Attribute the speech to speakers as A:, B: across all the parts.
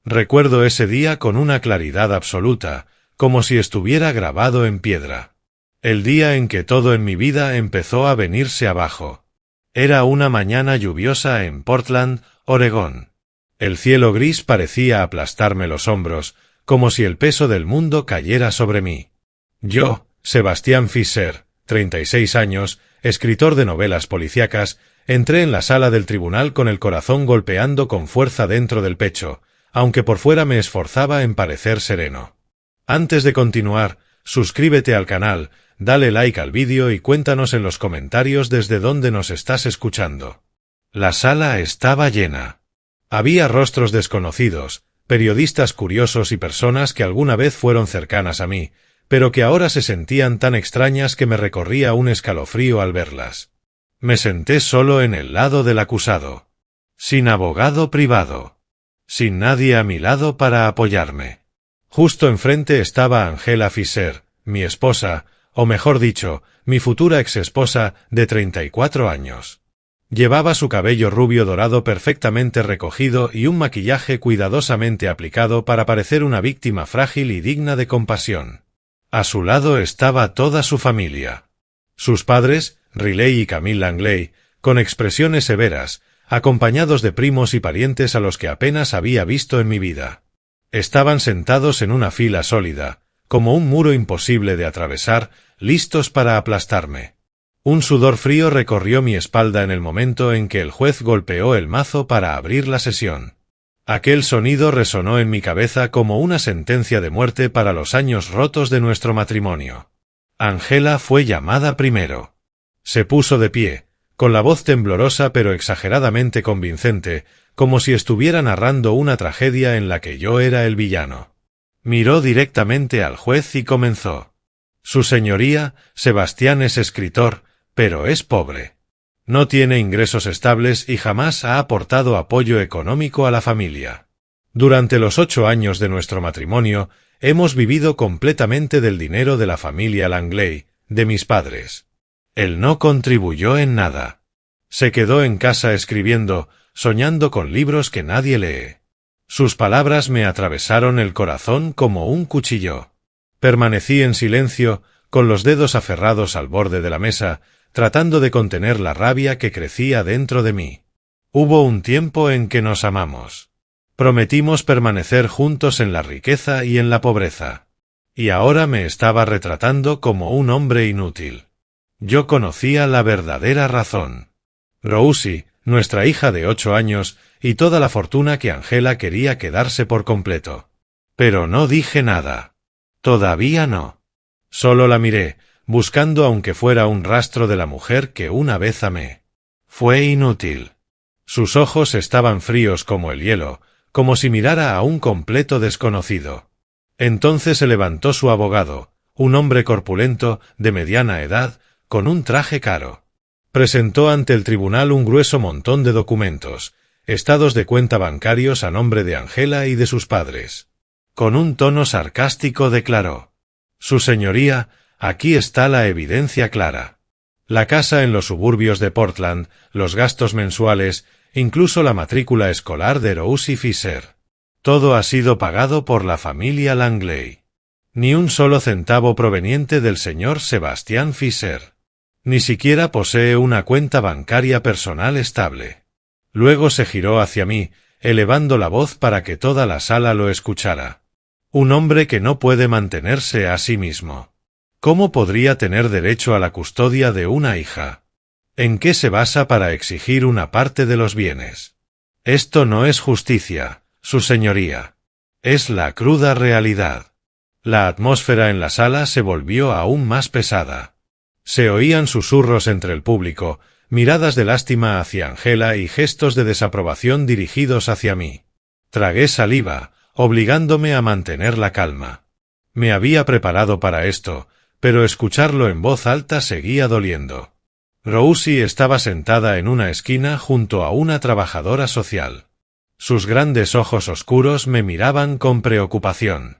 A: Recuerdo ese día con una claridad absoluta, como si estuviera grabado en piedra. El día en que todo en mi vida empezó a venirse abajo. Era una mañana lluviosa en Portland, Oregón. El cielo gris parecía aplastarme los hombros, como si el peso del mundo cayera sobre mí. Yo, Sebastián Fischer, 36 años, escritor de novelas policíacas, entré en la sala del tribunal con el corazón golpeando con fuerza dentro del pecho, aunque por fuera me esforzaba en parecer sereno. Antes de continuar, suscríbete al canal, dale like al vídeo y cuéntanos en los comentarios desde dónde nos estás escuchando. La sala estaba llena. Había rostros desconocidos, periodistas curiosos y personas que alguna vez fueron cercanas a mí, pero que ahora se sentían tan extrañas que me recorría un escalofrío al verlas. Me senté solo en el lado del acusado. Sin abogado privado. Sin nadie a mi lado para apoyarme. Justo enfrente estaba Angela Fischer, mi esposa, o mejor dicho, mi futura exesposa, de 34 años. Llevaba su cabello rubio dorado perfectamente recogido y un maquillaje cuidadosamente aplicado para parecer una víctima frágil y digna de compasión. A su lado estaba toda su familia. Sus padres, Riley y Camille Langley, con expresiones severas, acompañados de primos y parientes a los que apenas había visto en mi vida. Estaban sentados en una fila sólida, como un muro imposible de atravesar, listos para aplastarme. Un sudor frío recorrió mi espalda en el momento en que el juez golpeó el mazo para abrir la sesión. Aquel sonido resonó en mi cabeza como una sentencia de muerte para los años rotos de nuestro matrimonio. Angela fue llamada primero. Se puso de pie, con la voz temblorosa pero exageradamente convincente, como si estuviera narrando una tragedia en la que yo era el villano. Miró directamente al juez y comenzó. Su señoría, Sebastián es escritor, pero es pobre. No tiene ingresos estables y jamás ha aportado apoyo económico a la familia. Durante los 8 años de nuestro matrimonio, hemos vivido completamente del dinero de la familia Langley, de mis padres. Él no contribuyó en nada. Se quedó en casa escribiendo, soñando con libros que nadie lee. Sus palabras me atravesaron el corazón como un cuchillo. Permanecí en silencio, con los dedos aferrados al borde de la mesa, tratando de contener la rabia que crecía dentro de mí. Hubo un tiempo en que nos amamos. Prometimos permanecer juntos en la riqueza y en la pobreza. Y ahora me estaba retratando como un hombre inútil. Yo conocía la verdadera razón. Rosie, nuestra hija de 8 años, y toda la fortuna que Angela quería quedarse por completo. Pero no dije nada. Todavía no. Solo la miré, buscando aunque fuera un rastro de la mujer que una vez amé. Fue inútil. Sus ojos estaban fríos como el hielo, como si mirara a un completo desconocido. Entonces se levantó su abogado, un hombre corpulento, de mediana edad, con un traje caro. Presentó ante el tribunal un grueso montón de documentos, estados de cuenta bancarios a nombre de Angela y de sus padres. Con un tono sarcástico declaró: «Su señoría, aquí está la evidencia clara. La casa en los suburbios de Portland, los gastos mensuales, incluso la matrícula escolar de Rosie Fischer. Todo ha sido pagado por la familia Langley. Ni un solo centavo proveniente del señor Sebastián Fischer. Ni siquiera posee una cuenta bancaria personal estable». Luego se giró hacia mí, elevando la voz para que toda la sala lo escuchara. «Un hombre que no puede mantenerse a sí mismo. ¿Cómo podría tener derecho a la custodia de una hija? ¿En qué se basa para exigir una parte de los bienes? Esto no es justicia, su señoría. Es la cruda realidad». La atmósfera en la sala se volvió aún más pesada. Se oían susurros entre el público, miradas de lástima hacia Angela y gestos de desaprobación dirigidos hacia mí. Tragué saliva, obligándome a mantener la calma. Me había preparado para esto, pero escucharlo en voz alta seguía doliendo. Rosie estaba sentada en una esquina junto a una trabajadora social. Sus grandes ojos oscuros me miraban con preocupación.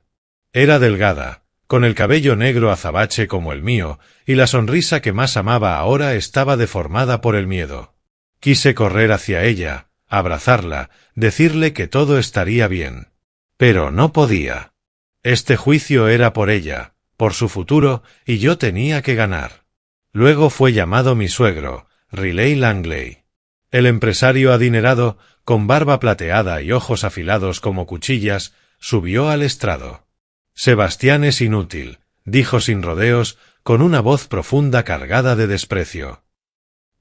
A: Era delgada, con el cabello negro azabache como el mío, y la sonrisa que más amaba ahora estaba deformada por el miedo. Quise correr hacia ella, abrazarla, decirle que todo estaría bien. Pero no podía. Este juicio era por ella, por su futuro, y yo tenía que ganar. Luego fue llamado mi suegro, Riley Langley. El empresario adinerado, con barba plateada y ojos afilados como cuchillas, subió al estrado. Sebastián es inútil, dijo sin rodeos, con una voz profunda cargada de desprecio.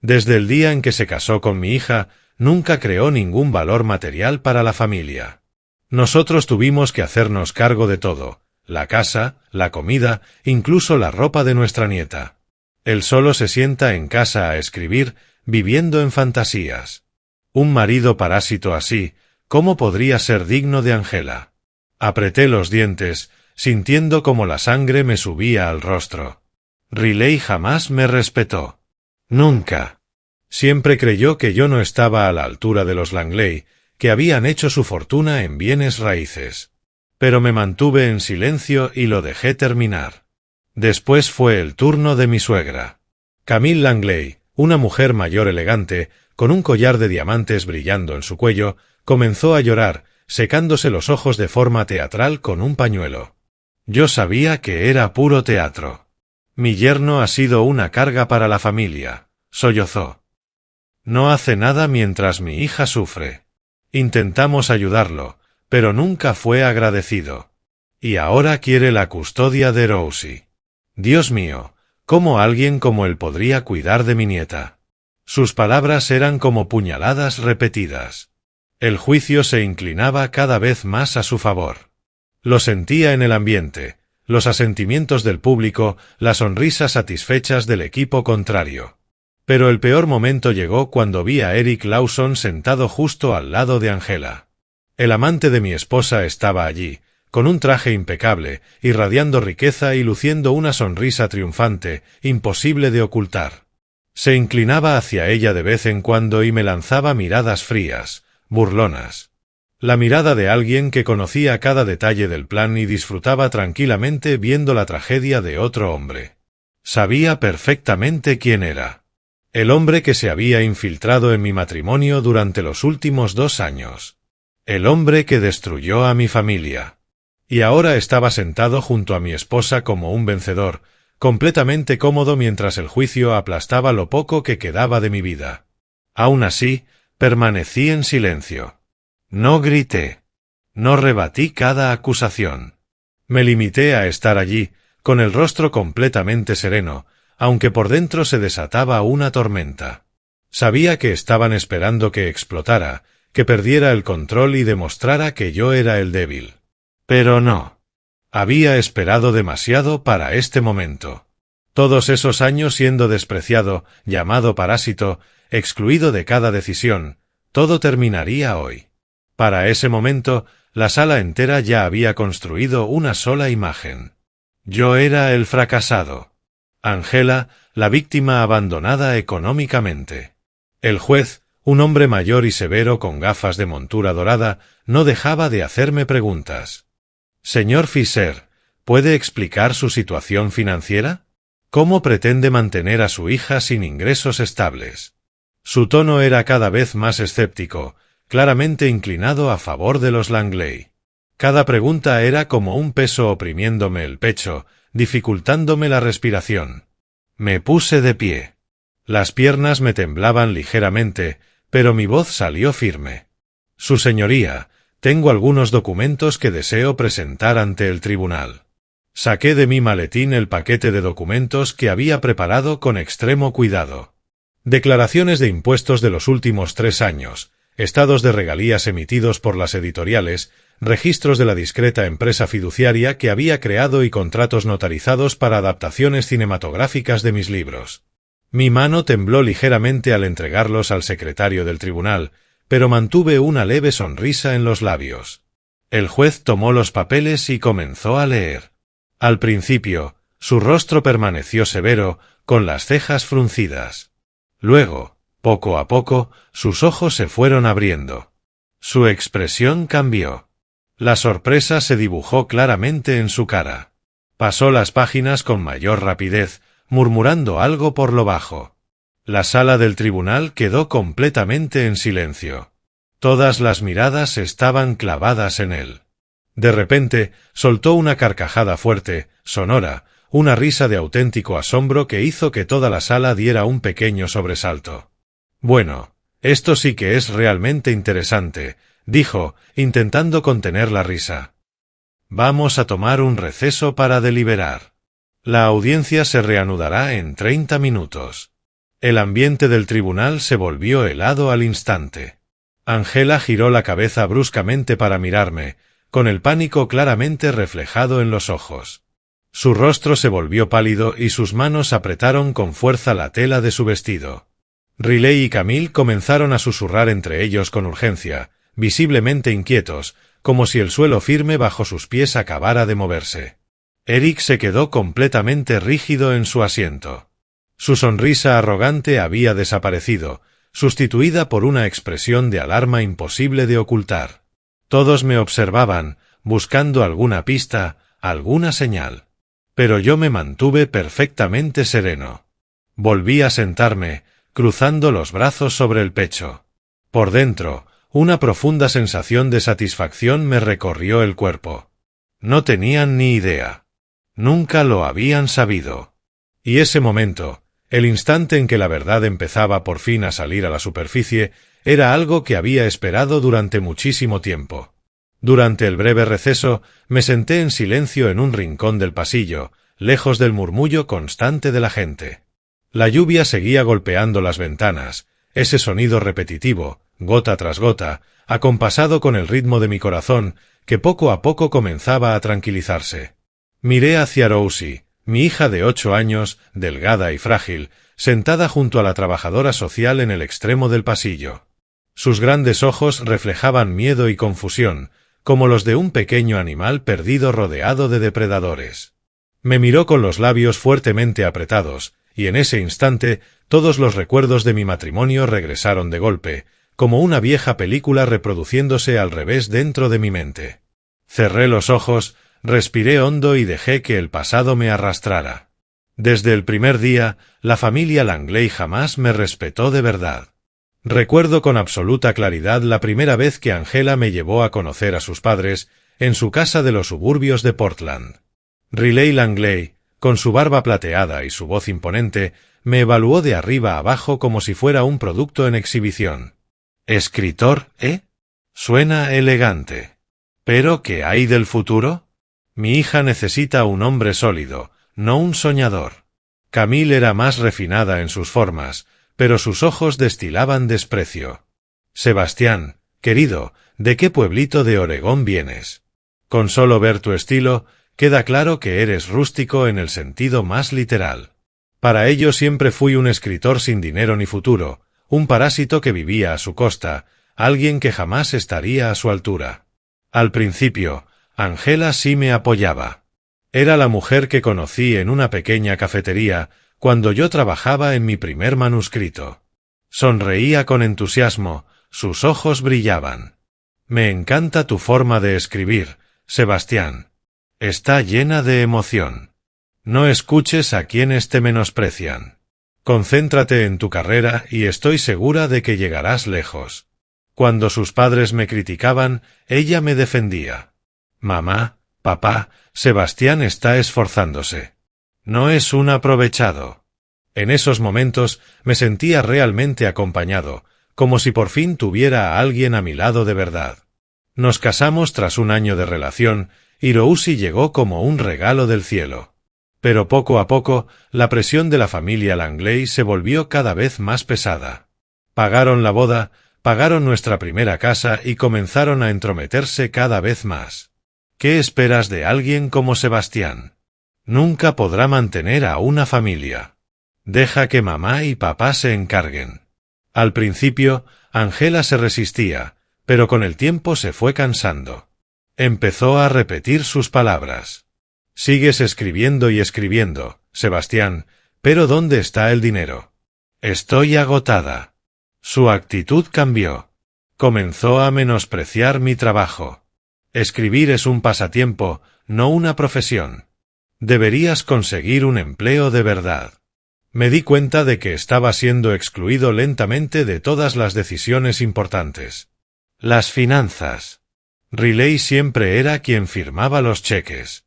A: Desde el día en que se casó con mi hija, nunca creó ningún valor material para la familia. Nosotros tuvimos que hacernos cargo de todo, la casa, la comida, incluso la ropa de nuestra nieta. Él solo se sienta en casa a escribir, viviendo en fantasías. Un marido parásito así, ¿cómo podría ser digno de Angela? Apreté los dientes, sintiendo como la sangre me subía al rostro. Riley jamás me respetó. Nunca. Siempre creyó que yo no estaba a la altura de los Langley, que habían hecho su fortuna en bienes raíces. Pero me mantuve en silencio y lo dejé terminar. Después fue el turno de mi suegra. Camille Langley, una mujer mayor elegante, con un collar de diamantes brillando en su cuello, comenzó a llorar, secándose los ojos de forma teatral con un pañuelo. Yo sabía que era puro teatro. Mi yerno ha sido una carga para la familia, sollozó. No hace nada mientras mi hija sufre. Intentamos ayudarlo, pero nunca fue agradecido. Y ahora quiere la custodia de Rosie. Dios mío, ¿cómo alguien como él podría cuidar de mi nieta? Sus palabras eran como puñaladas repetidas. El juicio se inclinaba cada vez más a su favor. Lo sentía en el ambiente, los asentimientos del público, las sonrisas satisfechas del equipo contrario. Pero el peor momento llegó cuando vi a Eric Lawson sentado justo al lado de Angela. El amante de mi esposa estaba allí, con un traje impecable, irradiando riqueza y luciendo una sonrisa triunfante, imposible de ocultar. Se inclinaba hacia ella de vez en cuando y me lanzaba miradas frías, burlonas. La mirada de alguien que conocía cada detalle del plan y disfrutaba tranquilamente viendo la tragedia de otro hombre. Sabía perfectamente quién era. El hombre que se había infiltrado en mi matrimonio durante los últimos 2 años. El hombre que destruyó a mi familia. Y ahora estaba sentado junto a mi esposa como un vencedor, completamente cómodo mientras el juicio aplastaba lo poco que quedaba de mi vida. Aún así, permanecí en silencio. No grité. No rebatí cada acusación. Me limité a estar allí, con el rostro completamente sereno, aunque por dentro se desataba una tormenta. Sabía que estaban esperando que explotara, que perdiera el control y demostrara que yo era el débil. Pero no. Había esperado demasiado para este momento. Todos esos años siendo despreciado, llamado parásito, excluido de cada decisión, todo terminaría hoy. Para ese momento, la sala entera ya había construido una sola imagen. Yo era el fracasado. Angela, la víctima abandonada económicamente. El juez, un hombre mayor y severo con gafas de montura dorada, no dejaba de hacerme preguntas. Señor Fisher, ¿puede explicar su situación financiera? ¿Cómo pretende mantener a su hija sin ingresos estables? Su tono era cada vez más escéptico, claramente inclinado a favor de los Langley. Cada pregunta era como un peso oprimiéndome el pecho, dificultándome la respiración. Me puse de pie. Las piernas me temblaban ligeramente, pero mi voz salió firme. Su señoría, tengo algunos documentos que deseo presentar ante el tribunal. Saqué de mi maletín el paquete de documentos que había preparado con extremo cuidado. Declaraciones de impuestos de los últimos 3 años, estados de regalías emitidos por las editoriales, registros de la discreta empresa fiduciaria que había creado y contratos notarizados para adaptaciones cinematográficas de mis libros. Mi mano tembló ligeramente al entregarlos al secretario del tribunal, pero mantuve una leve sonrisa en los labios. El juez tomó los papeles y comenzó a leer. Al principio, su rostro permaneció severo, con las cejas fruncidas. Luego, poco a poco, sus ojos se fueron abriendo. Su expresión cambió. La sorpresa se dibujó claramente en su cara. Pasó las páginas con mayor rapidez, murmurando algo por lo bajo. La sala del tribunal quedó completamente en silencio. Todas las miradas estaban clavadas en él. De repente, soltó una carcajada fuerte, sonora, una risa de auténtico asombro que hizo que toda la sala diera un pequeño sobresalto. Bueno, esto sí que es realmente interesante, dijo, intentando contener la risa. Vamos a tomar un receso para deliberar. La audiencia se reanudará en 30 minutos. El ambiente del tribunal se volvió helado al instante. Angela giró la cabeza bruscamente para mirarme, con el pánico claramente reflejado en los ojos. Su rostro se volvió pálido y sus manos apretaron con fuerza la tela de su vestido. Riley y Camille comenzaron a susurrar entre ellos con urgencia, visiblemente inquietos, como si el suelo firme bajo sus pies acabara de moverse. Eric se quedó completamente rígido en su asiento. Su sonrisa arrogante había desaparecido, sustituida por una expresión de alarma imposible de ocultar. Todos me observaban, buscando alguna pista, alguna señal. Pero yo me mantuve perfectamente sereno. Volví a sentarme, cruzando los brazos sobre el pecho. Por dentro, una profunda sensación de satisfacción me recorrió el cuerpo. No tenían ni idea. Nunca lo habían sabido. Y ese momento, el instante en que la verdad empezaba por fin a salir a la superficie, era algo que había esperado durante muchísimo tiempo. Durante el breve receso, me senté en silencio en un rincón del pasillo, lejos del murmullo constante de la gente. La lluvia seguía golpeando las ventanas, ese sonido repetitivo, gota tras gota, acompasado con el ritmo de mi corazón, que poco a poco comenzaba a tranquilizarse. Miré hacia Rosie, mi hija de 8 años, delgada y frágil, sentada junto a la trabajadora social en el extremo del pasillo. Sus grandes ojos reflejaban miedo y confusión, como los de un pequeño animal perdido rodeado de depredadores. Me miró con los labios fuertemente apretados, y en ese instante todos los recuerdos de mi matrimonio regresaron de golpe, como una vieja película reproduciéndose al revés dentro de mi mente. Cerré los ojos, respiré hondo y dejé que el pasado me arrastrara. Desde el primer día, la familia Langley jamás me respetó de verdad. Recuerdo con absoluta claridad la primera vez que Angela me llevó a conocer a sus padres, en su casa de los suburbios de Portland. Riley Langley, con su barba plateada y su voz imponente, me evaluó de arriba a abajo como si fuera un producto en exhibición. «¿Escritor, Suena elegante. ¿Pero qué hay del futuro? Mi hija necesita un hombre sólido, no un soñador». Camille era más refinada en sus formas, pero sus ojos destilaban desprecio. «Sebastián, querido, ¿de qué pueblito de Oregón vienes? Con solo ver tu estilo, queda claro que eres rústico en el sentido más literal. Para ello siempre fui un escritor sin dinero ni futuro, un parásito que vivía a su costa, alguien que jamás estaría a su altura. Al principio, Angela sí me apoyaba. Era la mujer que conocí en una pequeña cafetería, cuando yo trabajaba en mi primer manuscrito. Sonreía con entusiasmo, sus ojos brillaban. «Me encanta tu forma de escribir, Sebastián. Está llena de emoción. No escuches a quienes te menosprecian. Concéntrate en tu carrera y estoy segura de que llegarás lejos». Cuando sus padres me criticaban, ella me defendía. «Mamá, papá, Sebastián está esforzándose. No es un aprovechado». En esos momentos me sentía realmente acompañado, como si por fin tuviera a alguien a mi lado de verdad. Nos casamos tras un año de relación, y Rosie llegó como un regalo del cielo. Pero poco a poco, la presión de la familia Langley se volvió cada vez más pesada. Pagaron la boda, pagaron nuestra primera casa y comenzaron a entrometerse cada vez más. ¿Qué esperas de alguien como Sebastián? Nunca podrá mantener a una familia. Deja que mamá y papá se encarguen. Al principio, Angela se resistía, pero con el tiempo se fue cansando. Empezó a repetir sus palabras. «Sigues escribiendo y escribiendo, Sebastián, pero ¿dónde está el dinero? Estoy agotada». Su actitud cambió. Comenzó a menospreciar mi trabajo. «Escribir es un pasatiempo, no una profesión. Deberías conseguir un empleo de verdad». Me di cuenta de que estaba siendo excluido lentamente de todas las decisiones importantes. Las finanzas. Riley siempre era quien firmaba los cheques.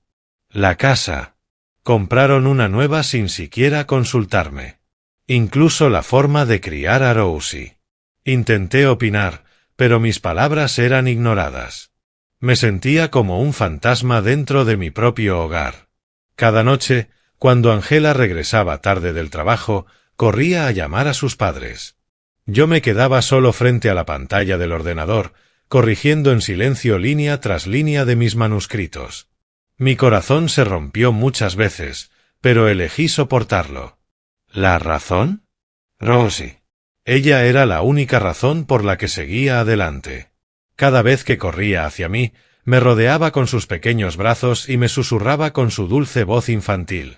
A: La casa. Compraron una nueva sin siquiera consultarme. Incluso la forma de criar a Rosie. Intenté opinar, pero mis palabras eran ignoradas. Me sentía como un fantasma dentro de mi propio hogar. Cada noche, cuando Angela regresaba tarde del trabajo, corría a llamar a sus padres. Yo me quedaba solo frente a la pantalla del ordenador, corrigiendo en silencio línea tras línea de mis manuscritos. Mi corazón se rompió muchas veces, pero elegí soportarlo. ¿La razón? Rosie. Ella era la única razón por la que seguía adelante. Cada vez que corría hacia mí, me rodeaba con sus pequeños brazos y me susurraba con su dulce voz infantil.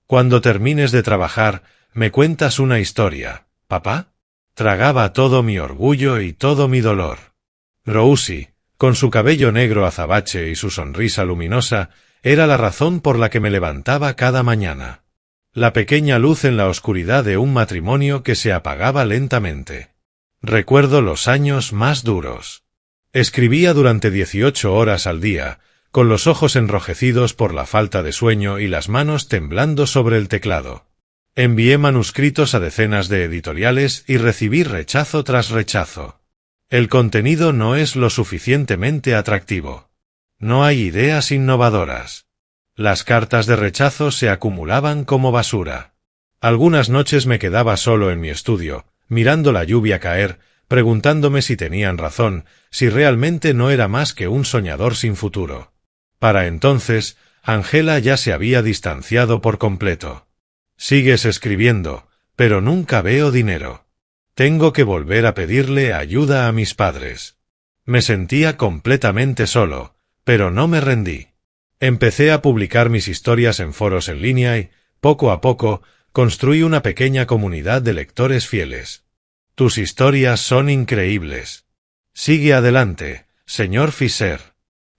A: Cuando termines de trabajar, me cuentas una historia, ¿papá? Tragaba todo mi orgullo y todo mi dolor. Rosie, con su cabello negro azabache y su sonrisa luminosa, era la razón por la que me levantaba cada mañana. La pequeña luz en la oscuridad de un matrimonio que se apagaba lentamente. Recuerdo los años más duros. Escribía durante 18 horas al día, con los ojos enrojecidos por la falta de sueño y las manos temblando sobre el teclado. Envié manuscritos a decenas de editoriales y recibí rechazo tras rechazo. El contenido no es lo suficientemente atractivo. No hay ideas innovadoras. Las cartas de rechazo se acumulaban como basura. Algunas noches me quedaba solo en mi estudio, mirando la lluvia caer, preguntándome si tenían razón, si realmente no era más que un soñador sin futuro. Para entonces, Angela ya se había distanciado por completo. Sigues escribiendo, pero nunca veo dinero. Tengo que volver a pedirle ayuda a mis padres. Me sentía completamente solo, pero no me rendí. Empecé a publicar mis historias en foros en línea y, poco a poco, construí una pequeña comunidad de lectores fieles. Tus historias son increíbles. Sigue adelante, señor Fisher.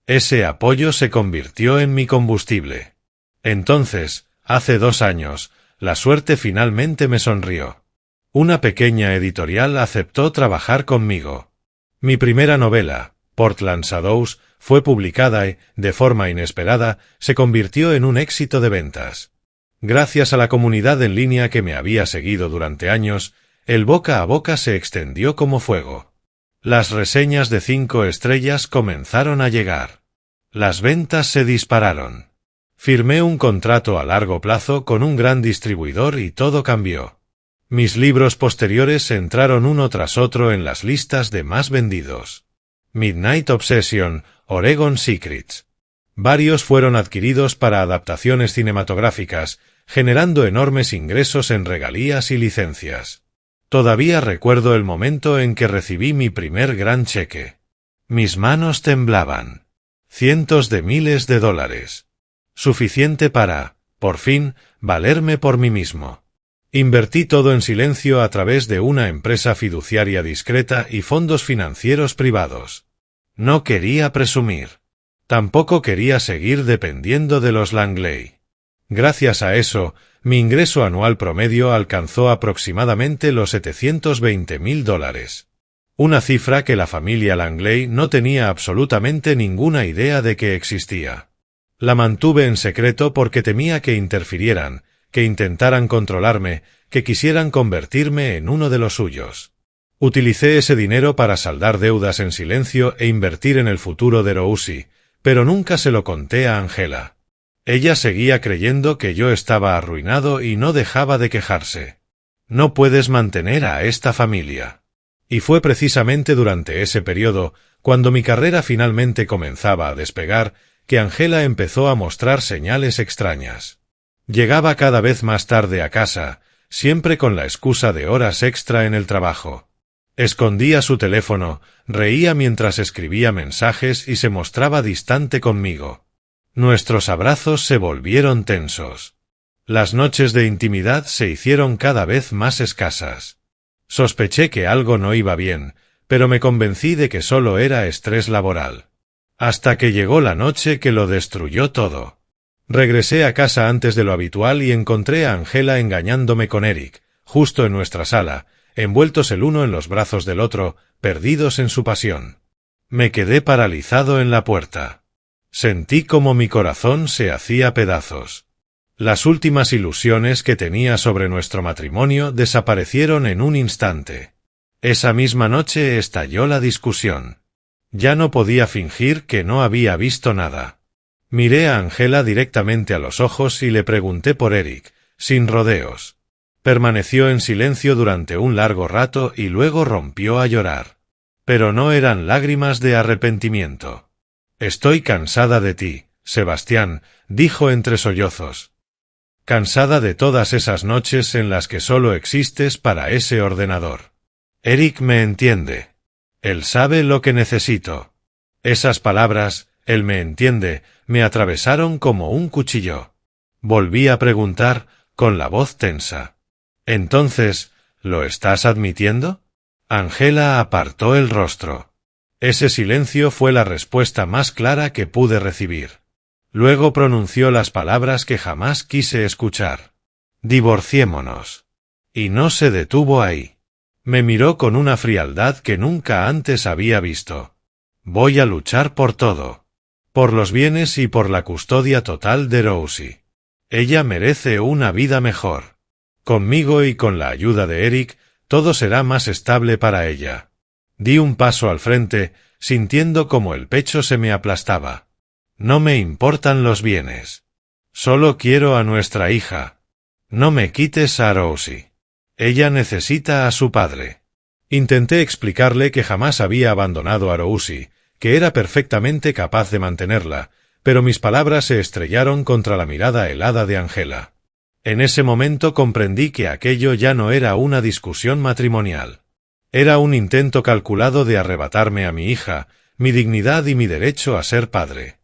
A: Ese apoyo se convirtió en mi combustible. Entonces, hace 2 años, la suerte finalmente me sonrió. Una pequeña editorial aceptó trabajar conmigo. Mi primera novela, Portland Shadows, fue publicada y, de forma inesperada, se convirtió en un éxito de ventas. Gracias a la comunidad en línea que me había seguido durante años, el boca a boca se extendió como fuego. Las reseñas de 5 estrellas comenzaron a llegar. Las ventas se dispararon. Firmé un contrato a largo plazo con un gran distribuidor y todo cambió. Mis libros posteriores entraron uno tras otro en las listas de más vendidos. Midnight Obsession, Oregon Secrets. Varios fueron adquiridos para adaptaciones cinematográficas, generando enormes ingresos en regalías y licencias. Todavía recuerdo el momento en que recibí mi primer gran cheque. Mis manos temblaban. Cientos de miles de dólares. Suficiente para, por fin, valerme por mí mismo. Invertí todo en silencio a través de una empresa fiduciaria discreta y fondos financieros privados. No quería presumir. Tampoco quería seguir dependiendo de los Langley. Gracias a eso, mi ingreso anual promedio alcanzó aproximadamente los $720,000. Una cifra que la familia Langley no tenía absolutamente ninguna idea de que existía. La mantuve en secreto porque temía que interfirieran, que intentaran controlarme, que quisieran convertirme en uno de los suyos. Utilicé ese dinero para saldar deudas en silencio e invertir en el futuro de Rosie, pero nunca se lo conté a Angela. Ella seguía creyendo que yo estaba arruinado y no dejaba de quejarse. No puedes mantener a esta familia. Y fue precisamente durante ese periodo, cuando mi carrera finalmente comenzaba a despegar, que Angela empezó a mostrar señales extrañas. Llegaba cada vez más tarde a casa, siempre con la excusa de horas extra en el trabajo. Escondía su teléfono, reía mientras escribía mensajes y se mostraba distante conmigo. Nuestros abrazos se volvieron tensos. Las noches de intimidad se hicieron cada vez más escasas. Sospeché que algo no iba bien, pero me convencí de que solo era estrés laboral. Hasta que llegó la noche que lo destruyó todo. Regresé a casa antes de lo habitual y encontré a Angela engañándome con Eric, justo en nuestra sala, envueltos el uno en los brazos del otro, perdidos en su pasión. Me quedé paralizado en la puerta. Sentí como mi corazón se hacía pedazos. Las últimas ilusiones que tenía sobre nuestro matrimonio desaparecieron en un instante. Esa misma noche estalló la discusión. Ya no podía fingir que no había visto nada. Miré a Angela directamente a los ojos y le pregunté por Eric, sin rodeos. Permaneció en silencio durante un largo rato y luego rompió a llorar. Pero no eran lágrimas de arrepentimiento. «Estoy cansada de ti, Sebastián», dijo entre sollozos. «Cansada de todas esas noches en las que solo existes para ese ordenador. Eric me entiende. Él sabe lo que necesito». Esas palabras, «él me entiende», me atravesaron como un cuchillo. Volví a preguntar, con la voz tensa. «Entonces, ¿lo estás admitiendo?» Angela apartó el rostro. Ese silencio fue la respuesta más clara que pude recibir. Luego pronunció las palabras que jamás quise escuchar. «Divorciémonos». Y no se detuvo ahí. Me miró con una frialdad que nunca antes había visto. «Voy a luchar por todo. Por los bienes y por la custodia total de Rosie. Ella merece una vida mejor. Conmigo y con la ayuda de Eric, todo será más estable para ella». Di un paso al frente, sintiendo como el pecho se me aplastaba. «No me importan los bienes. Solo quiero a nuestra hija. No me quites a Rosie. Ella necesita a su padre». Intenté explicarle que jamás había abandonado a Rosie, que era perfectamente capaz de mantenerla, pero mis palabras se estrellaron contra la mirada helada de Angela. En ese momento comprendí que aquello ya no era una discusión matrimonial. Era un intento calculado de arrebatarme a mi hija, mi dignidad y mi derecho a ser padre.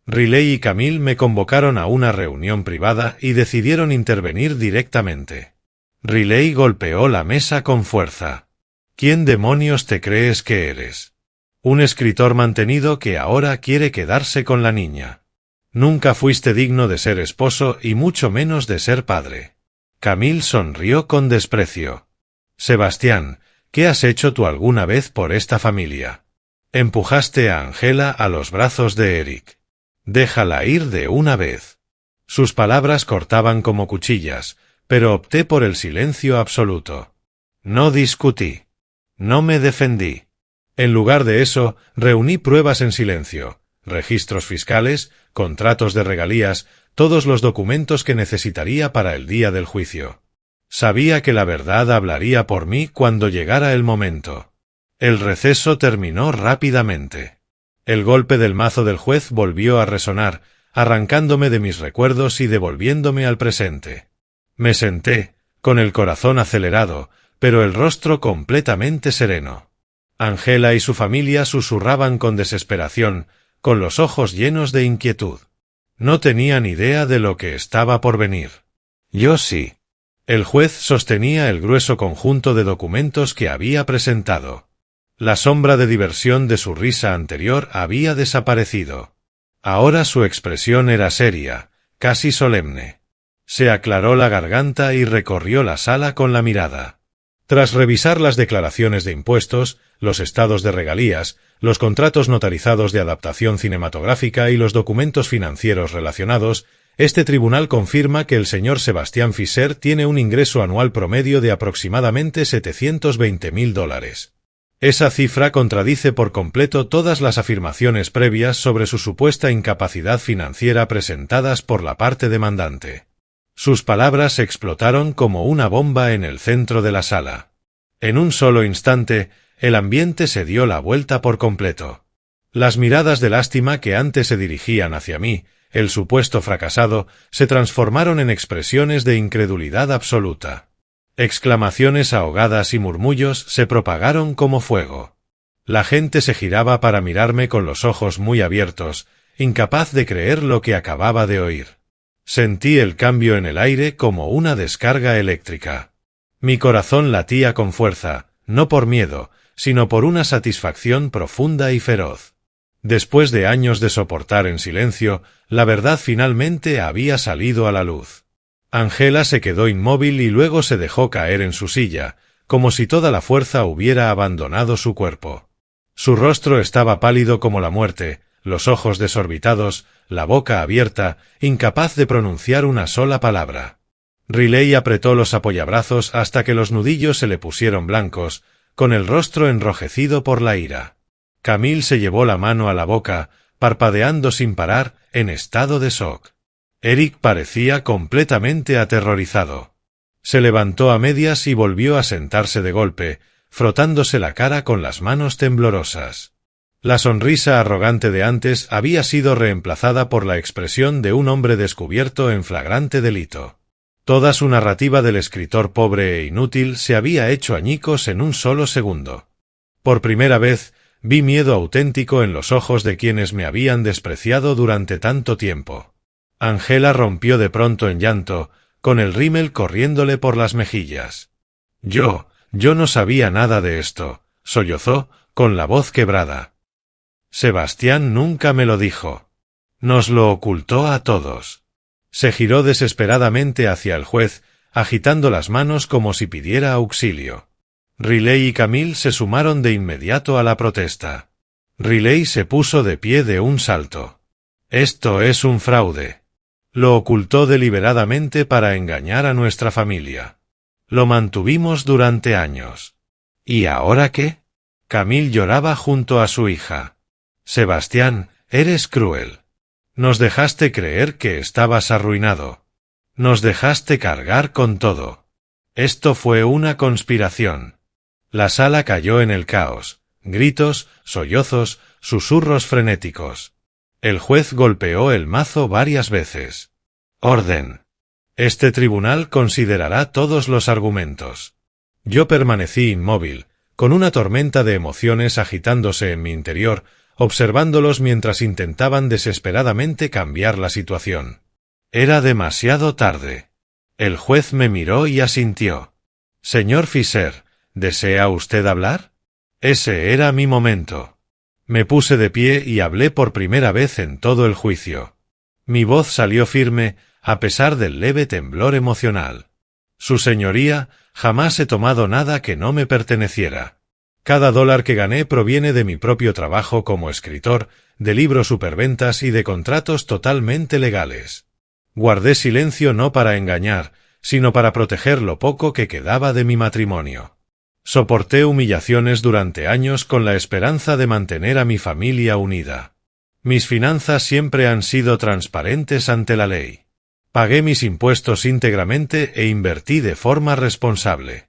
A: Riley y Camille me convocaron a una reunión privada y decidieron intervenir directamente. Riley golpeó la mesa con fuerza. «¿Quién demonios te crees que eres? Un escritor mantenido que ahora quiere quedarse con la niña. Nunca fuiste digno de ser esposo y mucho menos de ser padre». Camille sonrió con desprecio. «Sebastián, ¿qué has hecho tú alguna vez por esta familia? Empujaste a Angela a los brazos de Eric. Déjala ir de una vez». Sus palabras cortaban como cuchillas, pero opté por el silencio absoluto. No discutí. No me defendí. En lugar de eso, reuní pruebas en silencio, registros fiscales, contratos de regalías, todos los documentos que necesitaría para el día del juicio. Sabía que la verdad hablaría por mí cuando llegara el momento. El receso terminó rápidamente. El golpe del mazo del juez volvió a resonar, arrancándome de mis recuerdos y devolviéndome al presente. Me senté, con el corazón acelerado, pero el rostro completamente sereno. Angela y su familia susurraban con desesperación, con los ojos llenos de inquietud. No tenían idea de lo que estaba por venir. Yo sí. El juez sostenía el grueso conjunto de documentos que había presentado. La sombra de diversión de su risa anterior había desaparecido. Ahora su expresión era seria, casi solemne. Se aclaró la garganta y recorrió la sala con la mirada. Tras revisar las declaraciones de impuestos, los estados de regalías, los contratos notarizados de adaptación cinematográfica y los documentos financieros relacionados, este tribunal confirma que el señor Sebastián Fischer tiene un ingreso anual promedio de aproximadamente $720.000. Esa cifra contradice por completo todas las afirmaciones previas sobre su supuesta incapacidad financiera presentadas por la parte demandante. Sus palabras explotaron como una bomba en el centro de la sala. En un solo instante, el ambiente se dio la vuelta por completo. Las miradas de lástima que antes se dirigían hacia mí, el supuesto fracasado, se transformaron en expresiones de incredulidad absoluta. Exclamaciones ahogadas y murmullos se propagaron como fuego. La gente se giraba para mirarme con los ojos muy abiertos, incapaz de creer lo que acababa de oír. Sentí el cambio en el aire como una descarga eléctrica. Mi corazón latía con fuerza, no por miedo, sino por una satisfacción profunda y feroz. Después de años de soportar en silencio, la verdad finalmente había salido a la luz. Angela se quedó inmóvil y luego se dejó caer en su silla, como si toda la fuerza hubiera abandonado su cuerpo. Su rostro estaba pálido como la muerte, los ojos desorbitados, la boca abierta, incapaz de pronunciar una sola palabra. Riley apretó los apoyabrazos hasta que los nudillos se le pusieron blancos, con el rostro enrojecido por la ira. Camille se llevó la mano a la boca, parpadeando sin parar, en estado de shock. Eric parecía completamente aterrorizado. Se levantó a medias y volvió a sentarse de golpe, frotándose la cara con las manos temblorosas. La sonrisa arrogante de antes había sido reemplazada por la expresión de un hombre descubierto en flagrante delito. Toda su narrativa del escritor pobre e inútil se había hecho añicos en un solo segundo. Por primera vez, vi miedo auténtico en los ojos de quienes me habían despreciado durante tanto tiempo. Angela rompió de pronto en llanto, con el rímel corriéndole por las mejillas. Yo no sabía nada de esto, sollozó, con la voz quebrada. Sebastián nunca me lo dijo. Nos lo ocultó a todos. Se giró desesperadamente hacia el juez, agitando las manos como si pidiera auxilio. Riley y Camille se sumaron de inmediato a la protesta. Riley se puso de pie de un salto. Esto es un fraude. Lo ocultó deliberadamente para engañar a nuestra familia. Lo mantuvimos durante años. ¿Y ahora qué? Camille lloraba junto a su hija. Sebastián, eres cruel. Nos dejaste creer que estabas arruinado. Nos dejaste cargar con todo. Esto fue una conspiración. La sala cayó en el caos. Gritos, sollozos, susurros frenéticos. El juez golpeó el mazo varias veces. Orden. Este tribunal considerará todos los argumentos. Yo permanecí inmóvil, con una tormenta de emociones agitándose en mi interior, observándolos mientras intentaban desesperadamente cambiar la situación. Era demasiado tarde. El juez me miró y asintió. Señor Fisher, ¿desea usted hablar? Ese era mi momento. Me puse de pie y hablé por primera vez en todo el juicio. Mi voz salió firme, a pesar del leve temblor emocional. Su señoría, jamás he tomado nada que no me perteneciera. Cada dólar que gané proviene de mi propio trabajo como escritor, de libros superventas y de contratos totalmente legales. Guardé silencio no para engañar, sino para proteger lo poco que quedaba de mi matrimonio. Soporté humillaciones durante años con la esperanza de mantener a mi familia unida. Mis finanzas siempre han sido transparentes ante la ley. Pagué mis impuestos íntegramente e invertí de forma responsable.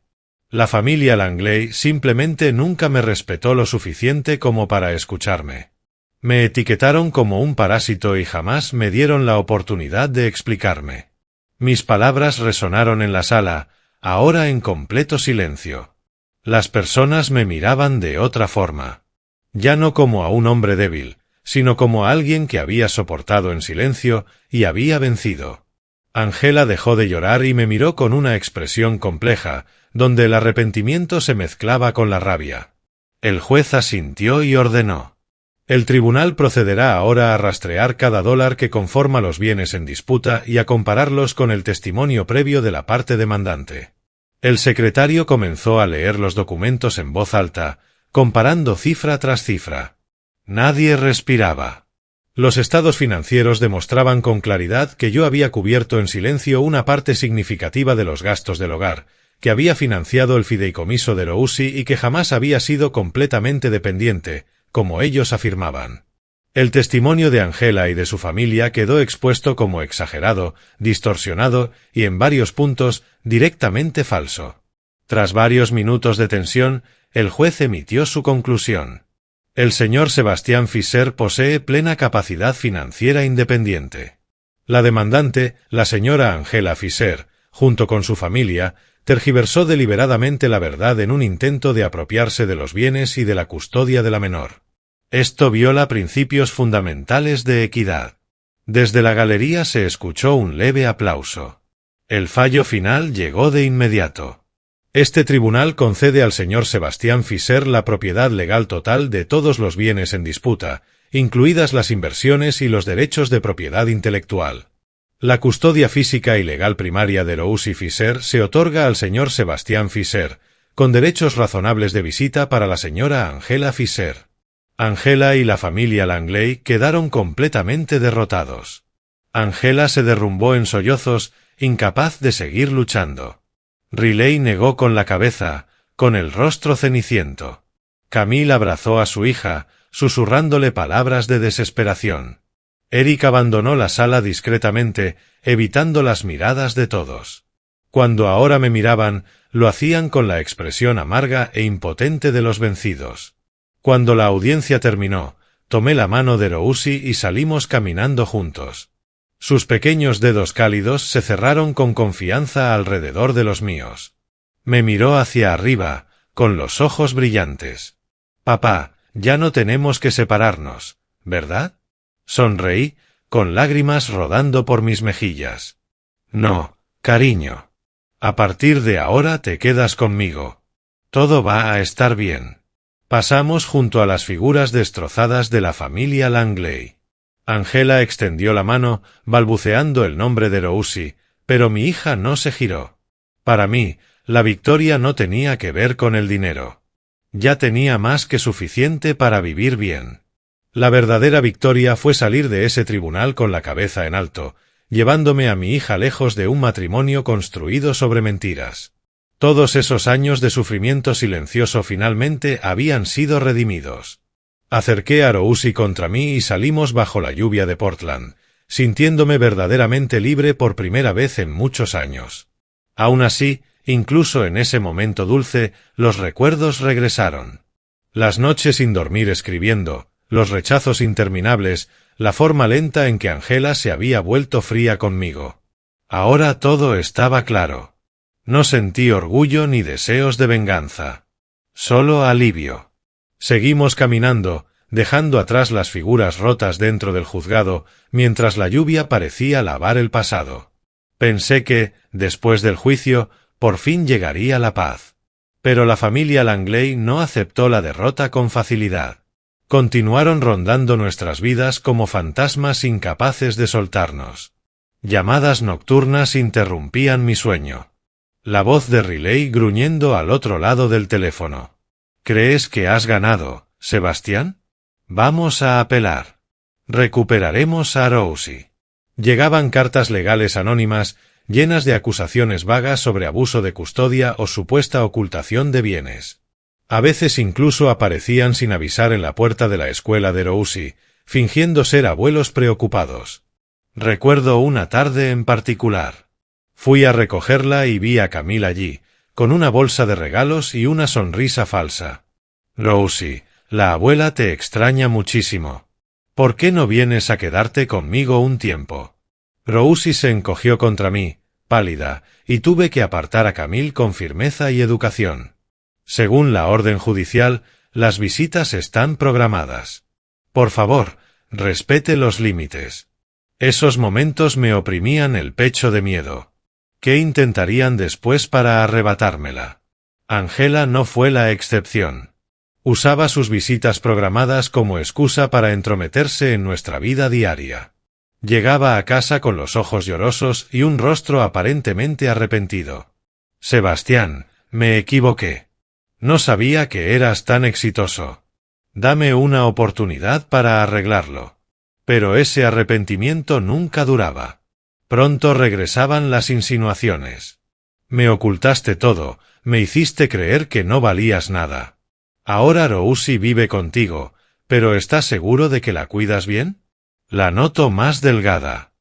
A: La familia Langley simplemente nunca me respetó lo suficiente como para escucharme. Me etiquetaron como un parásito y jamás me dieron la oportunidad de explicarme. Mis palabras resonaron en la sala, ahora en completo silencio. Las personas me miraban de otra forma. Ya no como a un hombre débil, sino como a alguien que había soportado en silencio y había vencido. Angela dejó de llorar y me miró con una expresión compleja, donde el arrepentimiento se mezclaba con la rabia. El juez asintió y ordenó. El tribunal procederá ahora a rastrear cada dólar que conforma los bienes en disputa y a compararlos con el testimonio previo de la parte demandante. El secretario comenzó a leer los documentos en voz alta, comparando cifra tras cifra. Nadie respiraba. Los estados financieros demostraban con claridad que yo había cubierto en silencio una parte significativa de los gastos del hogar, que había financiado el fideicomiso de Roussy y que jamás había sido completamente dependiente, como ellos afirmaban. El testimonio de Angela y de su familia quedó expuesto como exagerado, distorsionado y, en varios puntos, directamente falso. Tras varios minutos de tensión, el juez emitió su conclusión. El señor Sebastián Fisher posee plena capacidad financiera independiente. La demandante, la señora Angela Fisher, junto con su familia, tergiversó deliberadamente la verdad en un intento de apropiarse de los bienes y de la custodia de la menor. Esto viola principios fundamentales de equidad. Desde la galería se escuchó un leve aplauso. El fallo final llegó de inmediato. Este tribunal concede al señor Sebastián Fisher la propiedad legal total de todos los bienes en disputa, incluidas las inversiones y los derechos de propiedad intelectual. La custodia física y legal primaria de Roussy Fisher se otorga al señor Sebastián Fisher, con derechos razonables de visita para la señora Angela Fisher. Angela y la familia Langley quedaron completamente derrotados. Angela se derrumbó en sollozos, incapaz de seguir luchando. Riley negó con la cabeza, con el rostro ceniciento. Camille abrazó a su hija, susurrándole palabras de desesperación. Eric abandonó la sala discretamente, evitando las miradas de todos. Cuando ahora me miraban, lo hacían con la expresión amarga e impotente de los vencidos. Cuando la audiencia terminó, tomé la mano de Rousi y salimos caminando juntos. Sus pequeños dedos cálidos se cerraron con confianza alrededor de los míos. Me miró hacia arriba, con los ojos brillantes. «Papá, ya no tenemos que separarnos, ¿verdad?». Sonreí, con lágrimas rodando por mis mejillas. «No, cariño. A partir de ahora te quedas conmigo. Todo va a estar bien». Pasamos junto a las figuras destrozadas de la familia Langley. Angela extendió la mano, balbuceando el nombre de Rousi, pero mi hija no se giró. Para mí, la victoria no tenía que ver con el dinero. Ya tenía más que suficiente para vivir bien. La verdadera victoria fue salir de ese tribunal con la cabeza en alto, llevándome a mi hija lejos de un matrimonio construido sobre mentiras. Todos esos años de sufrimiento silencioso finalmente habían sido redimidos. Acerqué a Rousi contra mí y salimos bajo la lluvia de Portland, sintiéndome verdaderamente libre por primera vez en muchos años. Aún así, incluso en ese momento dulce, los recuerdos regresaron. Las noches sin dormir escribiendo, los rechazos interminables, la forma lenta en que Angela se había vuelto fría conmigo. Ahora todo estaba claro. No sentí orgullo ni deseos de venganza. Solo alivio. Seguimos caminando, dejando atrás las figuras rotas dentro del juzgado, mientras la lluvia parecía lavar el pasado. Pensé que, después del juicio, por fin llegaría la paz. Pero la familia Langley no aceptó la derrota con facilidad. Continuaron rondando nuestras vidas como fantasmas incapaces de soltarnos. Llamadas nocturnas interrumpían mi sueño. La voz de Riley gruñendo al otro lado del teléfono. «¿Crees que has ganado, Sebastián? Vamos a apelar. Recuperaremos a Rousi». Llegaban cartas legales anónimas, llenas de acusaciones vagas sobre abuso de custodia o supuesta ocultación de bienes. A veces incluso aparecían sin avisar en la puerta de la escuela de Rousi, fingiendo ser abuelos preocupados. Recuerdo una tarde en particular. Fui a recogerla y vi a Camille allí, con una bolsa de regalos y una sonrisa falsa. «Rousi, la abuela te extraña muchísimo. ¿Por qué no vienes a quedarte conmigo un tiempo?». Rousi se encogió contra mí, pálida, y tuve que apartar a Camille con firmeza y educación. Según la orden judicial, las visitas están programadas. Por favor, respete los límites. Esos momentos me oprimían el pecho de miedo. ¿Qué intentarían después para arrebatármela? Angela no fue la excepción. Usaba sus visitas programadas como excusa para entrometerse en nuestra vida diaria. Llegaba a casa con los ojos llorosos y un rostro aparentemente arrepentido. «Sebastián, me equivoqué. No sabía que eras tan exitoso. Dame una oportunidad para arreglarlo». Pero ese arrepentimiento nunca duraba. Pronto regresaban las insinuaciones. «Me ocultaste todo, me hiciste creer que no valías nada. Ahora Rousi vive contigo, pero ¿estás seguro de que la cuidas bien?». La noto más delgada.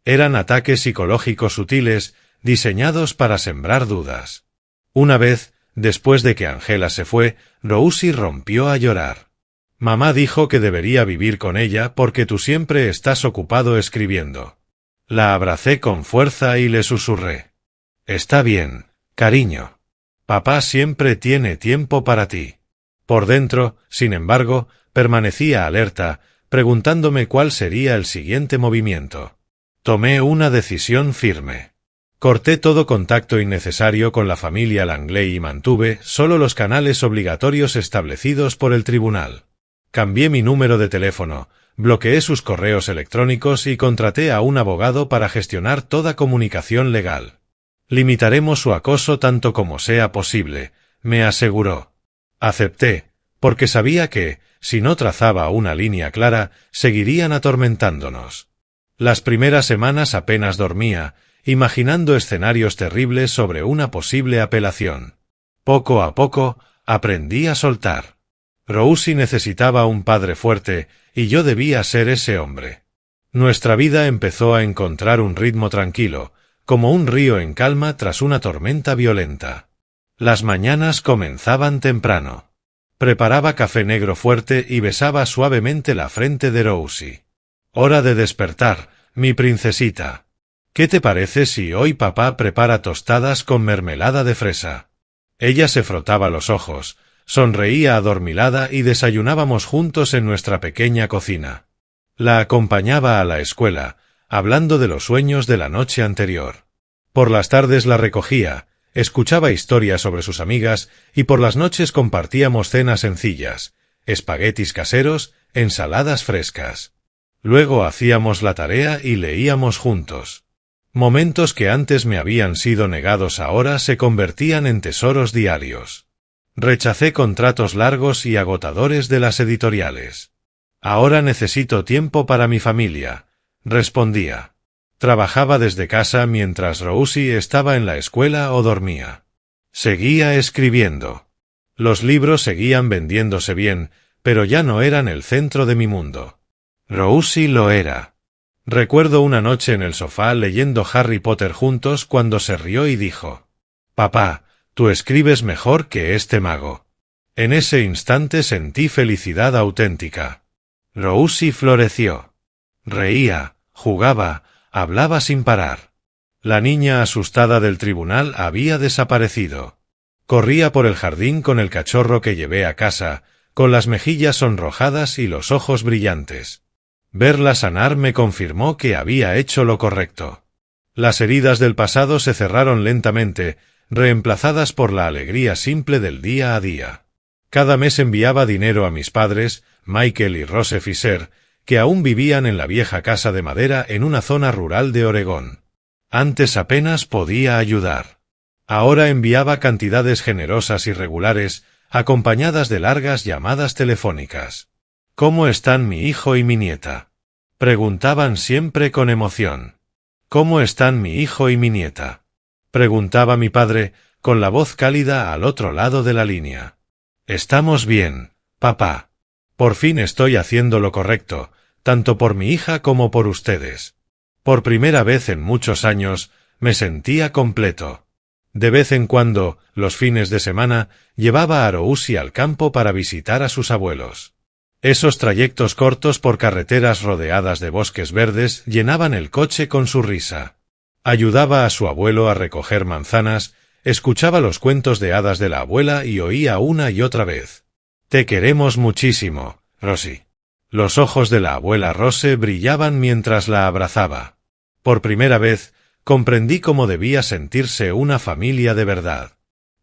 A: Eran ataques psicológicos sutiles, diseñados para sembrar dudas. Una vez, después de que Angela se fue, Rousi rompió a llorar. «Mamá dijo que debería vivir con ella porque tú siempre estás ocupado escribiendo». La abracé con fuerza y le susurré: «Está bien, cariño. Papá siempre tiene tiempo para ti». Por dentro, sin embargo, permanecía alerta, preguntándome cuál sería el siguiente movimiento. Tomé una decisión firme. Corté todo contacto innecesario con la familia Langley y mantuve solo los canales obligatorios establecidos por el tribunal. Cambié mi número de teléfono, bloqueé sus correos electrónicos y contraté a un abogado para gestionar toda comunicación legal. «Limitaremos su acoso tanto como sea posible», me aseguró. Acepté, porque sabía que, si no trazaba una línea clara, seguirían atormentándonos. Las primeras semanas apenas dormía, imaginando escenarios terribles sobre una posible apelación. Poco a poco, aprendí a soltar. Rousi necesitaba un padre fuerte, y yo debía ser ese hombre. Nuestra vida empezó a encontrar un ritmo tranquilo, como un río en calma tras una tormenta violenta. Las mañanas comenzaban temprano. Preparaba café negro fuerte y besaba suavemente la frente de Rousi. «Hora de despertar, mi princesita. ¿Qué te parece si hoy papá prepara tostadas con mermelada de fresa?» Ella se frotaba los ojos, sonreía adormilada y desayunábamos juntos en nuestra pequeña cocina. La acompañaba a la escuela, hablando de los sueños de la noche anterior. Por las tardes la recogía, escuchaba historias sobre sus amigas y por las noches compartíamos cenas sencillas, espaguetis caseros, ensaladas frescas. Luego hacíamos la tarea y leíamos juntos. Momentos que antes me habían sido negados ahora se convertían en tesoros diarios. Rechacé contratos largos y agotadores de las editoriales. «Ahora necesito tiempo para mi familia», respondía. Trabajaba desde casa mientras Rousi estaba en la escuela o dormía. Seguía escribiendo. Los libros seguían vendiéndose bien, pero ya no eran el centro de mi mundo. Rousi lo era. Recuerdo una noche en el sofá leyendo Harry Potter juntos cuando se rió y dijo: «Papá, tú escribes mejor que este mago». En ese instante sentí felicidad auténtica. Rousi floreció. Reía, jugaba, hablaba sin parar. La niña asustada del tribunal había desaparecido. Corría por el jardín con el cachorro que llevé a casa, con las mejillas sonrojadas y los ojos brillantes. Verla sanar me confirmó que había hecho lo correcto. Las heridas del pasado se cerraron lentamente, reemplazadas por la alegría simple del día a día. Cada mes enviaba dinero a mis padres, Michael y Rose Fisher, que aún vivían en la vieja casa de madera en una zona rural de Oregón. Antes apenas podía ayudar. Ahora enviaba cantidades generosas y regulares, acompañadas de largas llamadas telefónicas. «¿Cómo están mi hijo y mi nieta?», preguntaban siempre con emoción. «¿Cómo están mi hijo y mi nieta?», preguntaba mi padre, con la voz cálida al otro lado de la línea. «Estamos bien, papá. Por fin estoy haciendo lo correcto, tanto por mi hija como por ustedes». Por primera vez en muchos años, me sentía completo. De vez en cuando, los fines de semana, llevaba a Rousi al campo para visitar a sus abuelos. Esos trayectos cortos por carreteras rodeadas de bosques verdes llenaban el coche con su risa. Ayudaba a su abuelo a recoger manzanas, escuchaba los cuentos de hadas de la abuela y oía una y otra vez: «Te queremos muchísimo, Rosie». Los ojos de la abuela Rose brillaban mientras la abrazaba. Por primera vez, comprendí cómo debía sentirse una familia de verdad.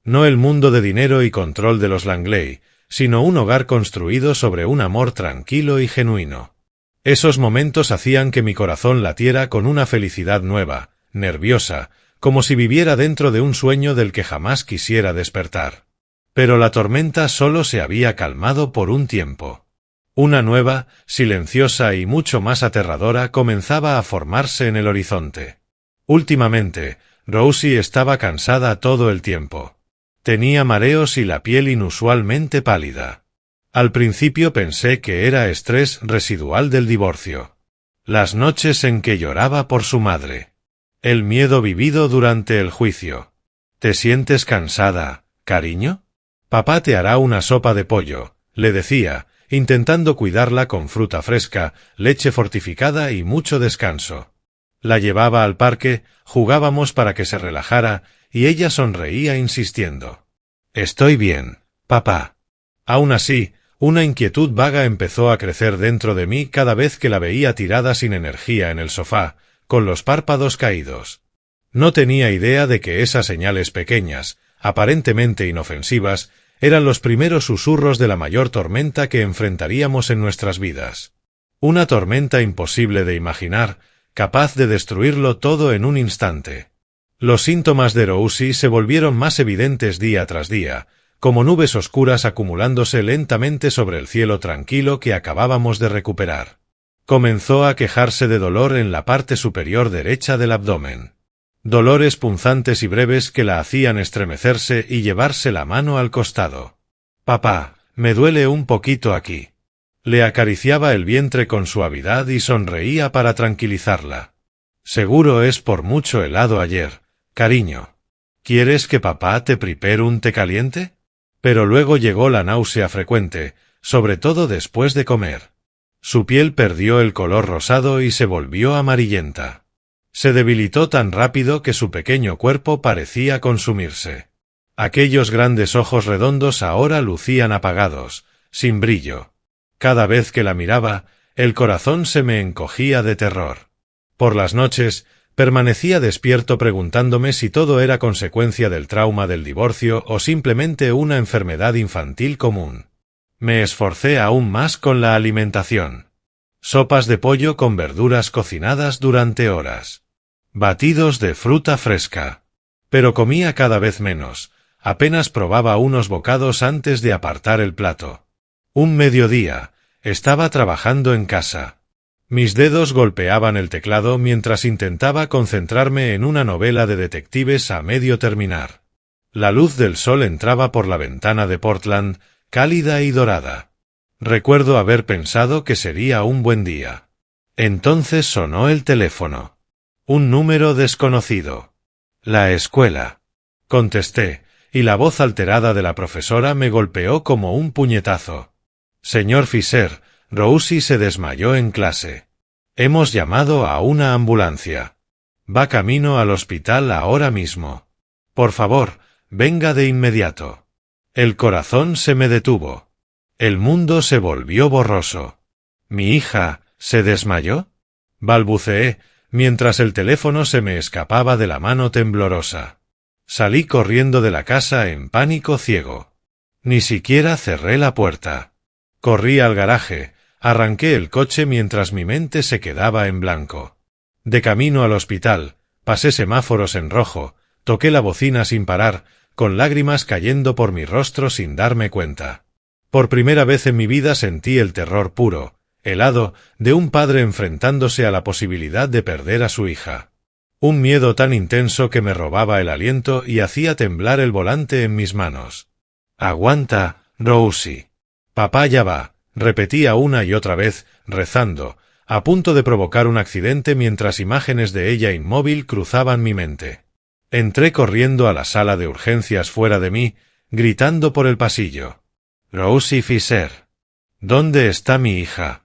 A: No el mundo de dinero y control de los Langley, sino un hogar construido sobre un amor tranquilo y genuino. Esos momentos hacían que mi corazón latiera con una felicidad nueva, nerviosa, como si viviera dentro de un sueño del que jamás quisiera despertar. Pero la tormenta solo se había calmado por un tiempo. Una nueva, silenciosa y mucho más aterradora comenzaba a formarse en el horizonte. Últimamente, Rosie estaba cansada todo el tiempo. Tenía mareos y la piel inusualmente pálida. Al principio pensé que era estrés residual del divorcio. Las noches en que lloraba por su madre. El miedo vivido durante el juicio. ¿Te sientes cansada, cariño? Papá te hará una sopa de pollo, le decía, intentando cuidarla con fruta fresca, leche fortificada y mucho descanso. La llevaba al parque, jugábamos para que se relajara, y ella sonreía insistiendo. «Estoy bien, papá». Aún así, una inquietud vaga empezó a crecer dentro de mí cada vez que la veía tirada sin energía en el sofá, con los párpados caídos. No tenía idea de que esas señales pequeñas, aparentemente inofensivas, eran los primeros susurros de la mayor tormenta que enfrentaríamos en nuestras vidas. Una tormenta imposible de imaginar, capaz de destruirlo todo en un instante. Los síntomas de Rosie se volvieron más evidentes día tras día, como nubes oscuras acumulándose lentamente sobre el cielo tranquilo que acabábamos de recuperar. Comenzó a quejarse de dolor en la parte superior derecha del abdomen. Dolores punzantes y breves que la hacían estremecerse y llevarse la mano al costado. «Papá, me duele un poquito aquí». Le acariciaba el vientre con suavidad y sonreía para tranquilizarla. «Seguro es por mucho helado ayer, cariño. ¿Quieres que papá te prepare un té caliente?» Pero luego llegó la náusea frecuente, sobre todo después de comer. Su piel perdió el color rosado y se volvió amarillenta. Se debilitó tan rápido que su pequeño cuerpo parecía consumirse. Aquellos grandes ojos redondos ahora lucían apagados, sin brillo. Cada vez que la miraba, el corazón se me encogía de terror. Por las noches, permanecía despierto preguntándome si todo era consecuencia del trauma del divorcio o simplemente una enfermedad infantil común. Me esforcé aún más con la alimentación. Sopas de pollo con verduras cocinadas durante horas. Batidos de fruta fresca. Pero comía cada vez menos, apenas probaba unos bocados antes de apartar el plato. Un mediodía, estaba trabajando en casa. Mis dedos golpeaban el teclado mientras intentaba concentrarme en una novela de detectives a medio terminar. La luz del sol entraba por la ventana de Portland, cálida y dorada. Recuerdo haber pensado que sería un buen día. Entonces sonó el teléfono. Un número desconocido. La escuela. Contesté, y la voz alterada de la profesora me golpeó como un puñetazo. Señor Fisher, Rosie se desmayó en clase. Hemos llamado a una ambulancia. Va camino al hospital ahora mismo. Por favor, venga de inmediato. El corazón se me detuvo. El mundo se volvió borroso. ¿Mi hija se desmayó?, balbuceé, mientras el teléfono se me escapaba de la mano temblorosa. Salí corriendo de la casa en pánico ciego. Ni siquiera cerré la puerta. Corrí al garaje, arranqué el coche mientras mi mente se quedaba en blanco. De camino al hospital, pasé semáforos en rojo, toqué la bocina sin parar, con lágrimas cayendo por mi rostro sin darme cuenta. Por primera vez en mi vida sentí el terror puro, helado, de un padre enfrentándose a la posibilidad de perder a su hija. Un miedo tan intenso que me robaba el aliento y hacía temblar el volante en mis manos. «Aguanta, Rosie. Papá ya va», repetía una y otra vez, rezando, a punto de provocar un accidente mientras imágenes de ella inmóvil cruzaban mi mente. Entré corriendo a la sala de urgencias fuera de mí, gritando por el pasillo. «Rosie Fisher. ¿Dónde está mi hija?».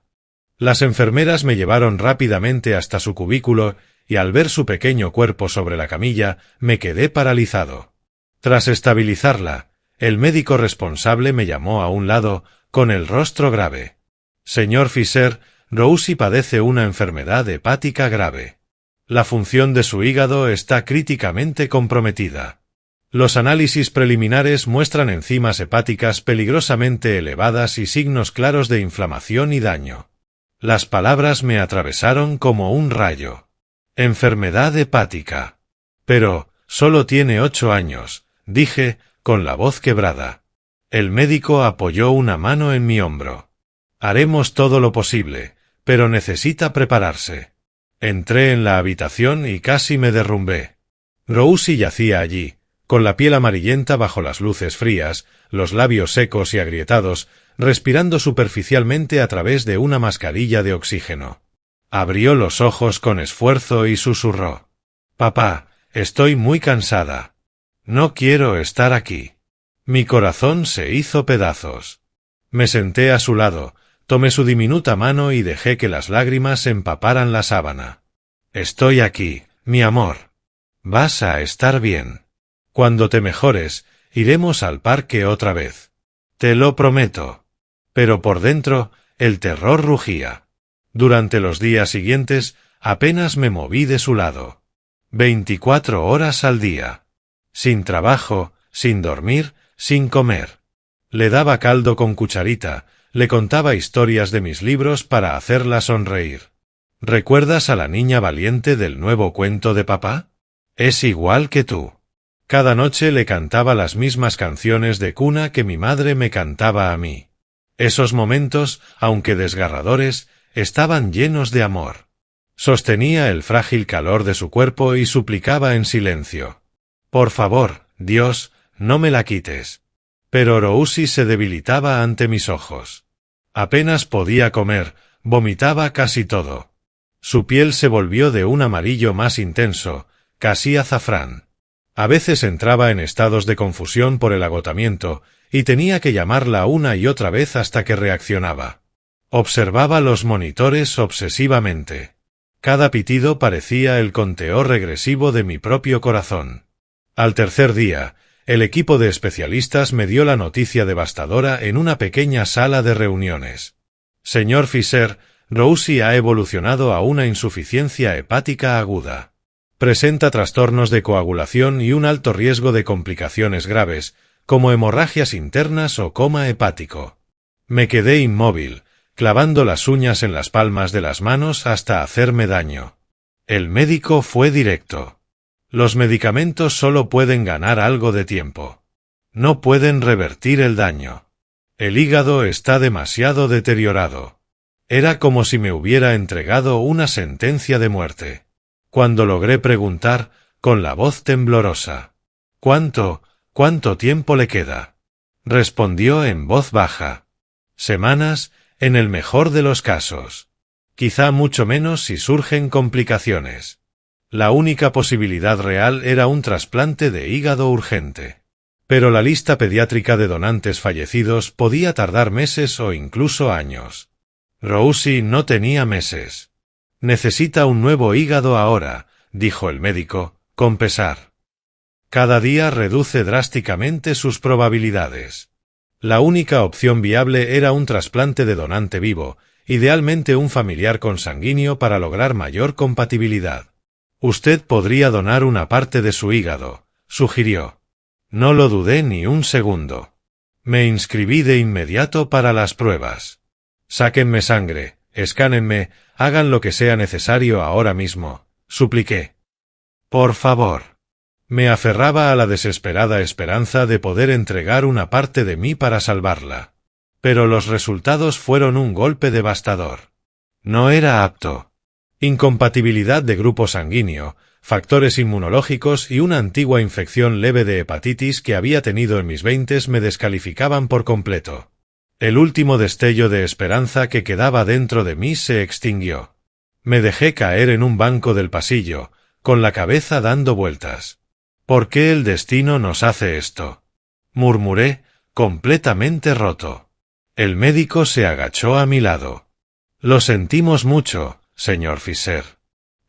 A: Las enfermeras me llevaron rápidamente hasta su cubículo y al ver su pequeño cuerpo sobre la camilla, me quedé paralizado. Tras estabilizarla, el médico responsable me llamó a un lado, con el rostro grave. «Señor Fisher, Rosie padece una enfermedad hepática grave. La función de su hígado está críticamente comprometida. Los análisis preliminares muestran enzimas hepáticas peligrosamente elevadas y signos claros de inflamación y daño». Las palabras me atravesaron como un rayo. «Enfermedad hepática. Pero, solo tiene 8 años», dije, con la voz quebrada. El médico apoyó una mano en mi hombro. «Haremos todo lo posible, pero necesita prepararse». Entré en la habitación y casi me derrumbé. Rosie yacía allí, con la piel amarillenta bajo las luces frías, los labios secos y agrietados, respirando superficialmente a través de una mascarilla de oxígeno. Abrió los ojos con esfuerzo y susurró. «Papá, estoy muy cansada. No quiero estar aquí». Mi corazón se hizo pedazos. Me senté a su lado, tomé su diminuta mano y dejé que las lágrimas empaparan la sábana. «Estoy aquí, mi amor. Vas a estar bien. Cuando te mejores, iremos al parque otra vez. Te lo prometo». Pero por dentro, el terror rugía. Durante los días siguientes, apenas me moví de su lado. 24 horas al día. Sin trabajo, sin dormir, sin comer. Le daba caldo con cucharita, le contaba historias de mis libros para hacerla sonreír. ¿Recuerdas a la niña valiente del nuevo cuento de papá? Es igual que tú. Cada noche le cantaba las mismas canciones de cuna que mi madre me cantaba a mí. Esos momentos, aunque desgarradores, estaban llenos de amor. Sostenía el frágil calor de su cuerpo y suplicaba en silencio. Por favor, Dios, no me la quites. Pero Rousi se debilitaba ante mis ojos. Apenas podía comer, vomitaba casi todo. Su piel se volvió de un amarillo más intenso, casi azafrán. A veces entraba en estados de confusión por el agotamiento, y tenía que llamarla una y otra vez hasta que reaccionaba. Observaba los monitores obsesivamente. Cada pitido parecía el conteo regresivo de mi propio corazón. Al tercer día, el equipo de especialistas me dio la noticia devastadora en una pequeña sala de reuniones. Señor Fisher, Rousi ha evolucionado a una insuficiencia hepática aguda. Presenta trastornos de coagulación y un alto riesgo de complicaciones graves, como hemorragias internas o coma hepático. Me quedé inmóvil, clavando las uñas en las palmas de las manos hasta hacerme daño. El médico fue directo. Los medicamentos solo pueden ganar algo de tiempo. No pueden revertir el daño. El hígado está demasiado deteriorado. Era como si me hubiera entregado una sentencia de muerte. Cuando logré preguntar, con la voz temblorosa, ¿cuánto tiempo le queda?, respondió en voz baja. Semanas, en el mejor de los casos. Quizá mucho menos si surgen complicaciones. La única posibilidad real era un trasplante de hígado urgente. Pero la lista pediátrica de donantes fallecidos podía tardar meses o incluso años. Rousi no tenía meses. Necesita un nuevo hígado ahora, dijo el médico, con pesar. Cada día reduce drásticamente sus probabilidades. La única opción viable era un trasplante de donante vivo, idealmente un familiar consanguíneo para lograr mayor compatibilidad. Usted podría donar una parte de su hígado, sugirió. No lo dudé ni un segundo. Me inscribí de inmediato para las pruebas. Sáquenme sangre, escánenme, hagan lo que sea necesario ahora mismo, supliqué. Por favor. Me aferraba a la desesperada esperanza de poder entregar una parte de mí para salvarla. Pero los resultados fueron un golpe devastador. No era apto. Incompatibilidad de grupo sanguíneo, factores inmunológicos y una antigua infección leve de hepatitis que había tenido en mis 20 me descalificaban por completo. El último destello de esperanza que quedaba dentro de mí se extinguió. Me dejé caer en un banco del pasillo, con la cabeza dando vueltas. ¿Por qué el destino nos hace esto?, murmuré, completamente roto. El médico se agachó a mi lado. Lo sentimos mucho, señor Fisher.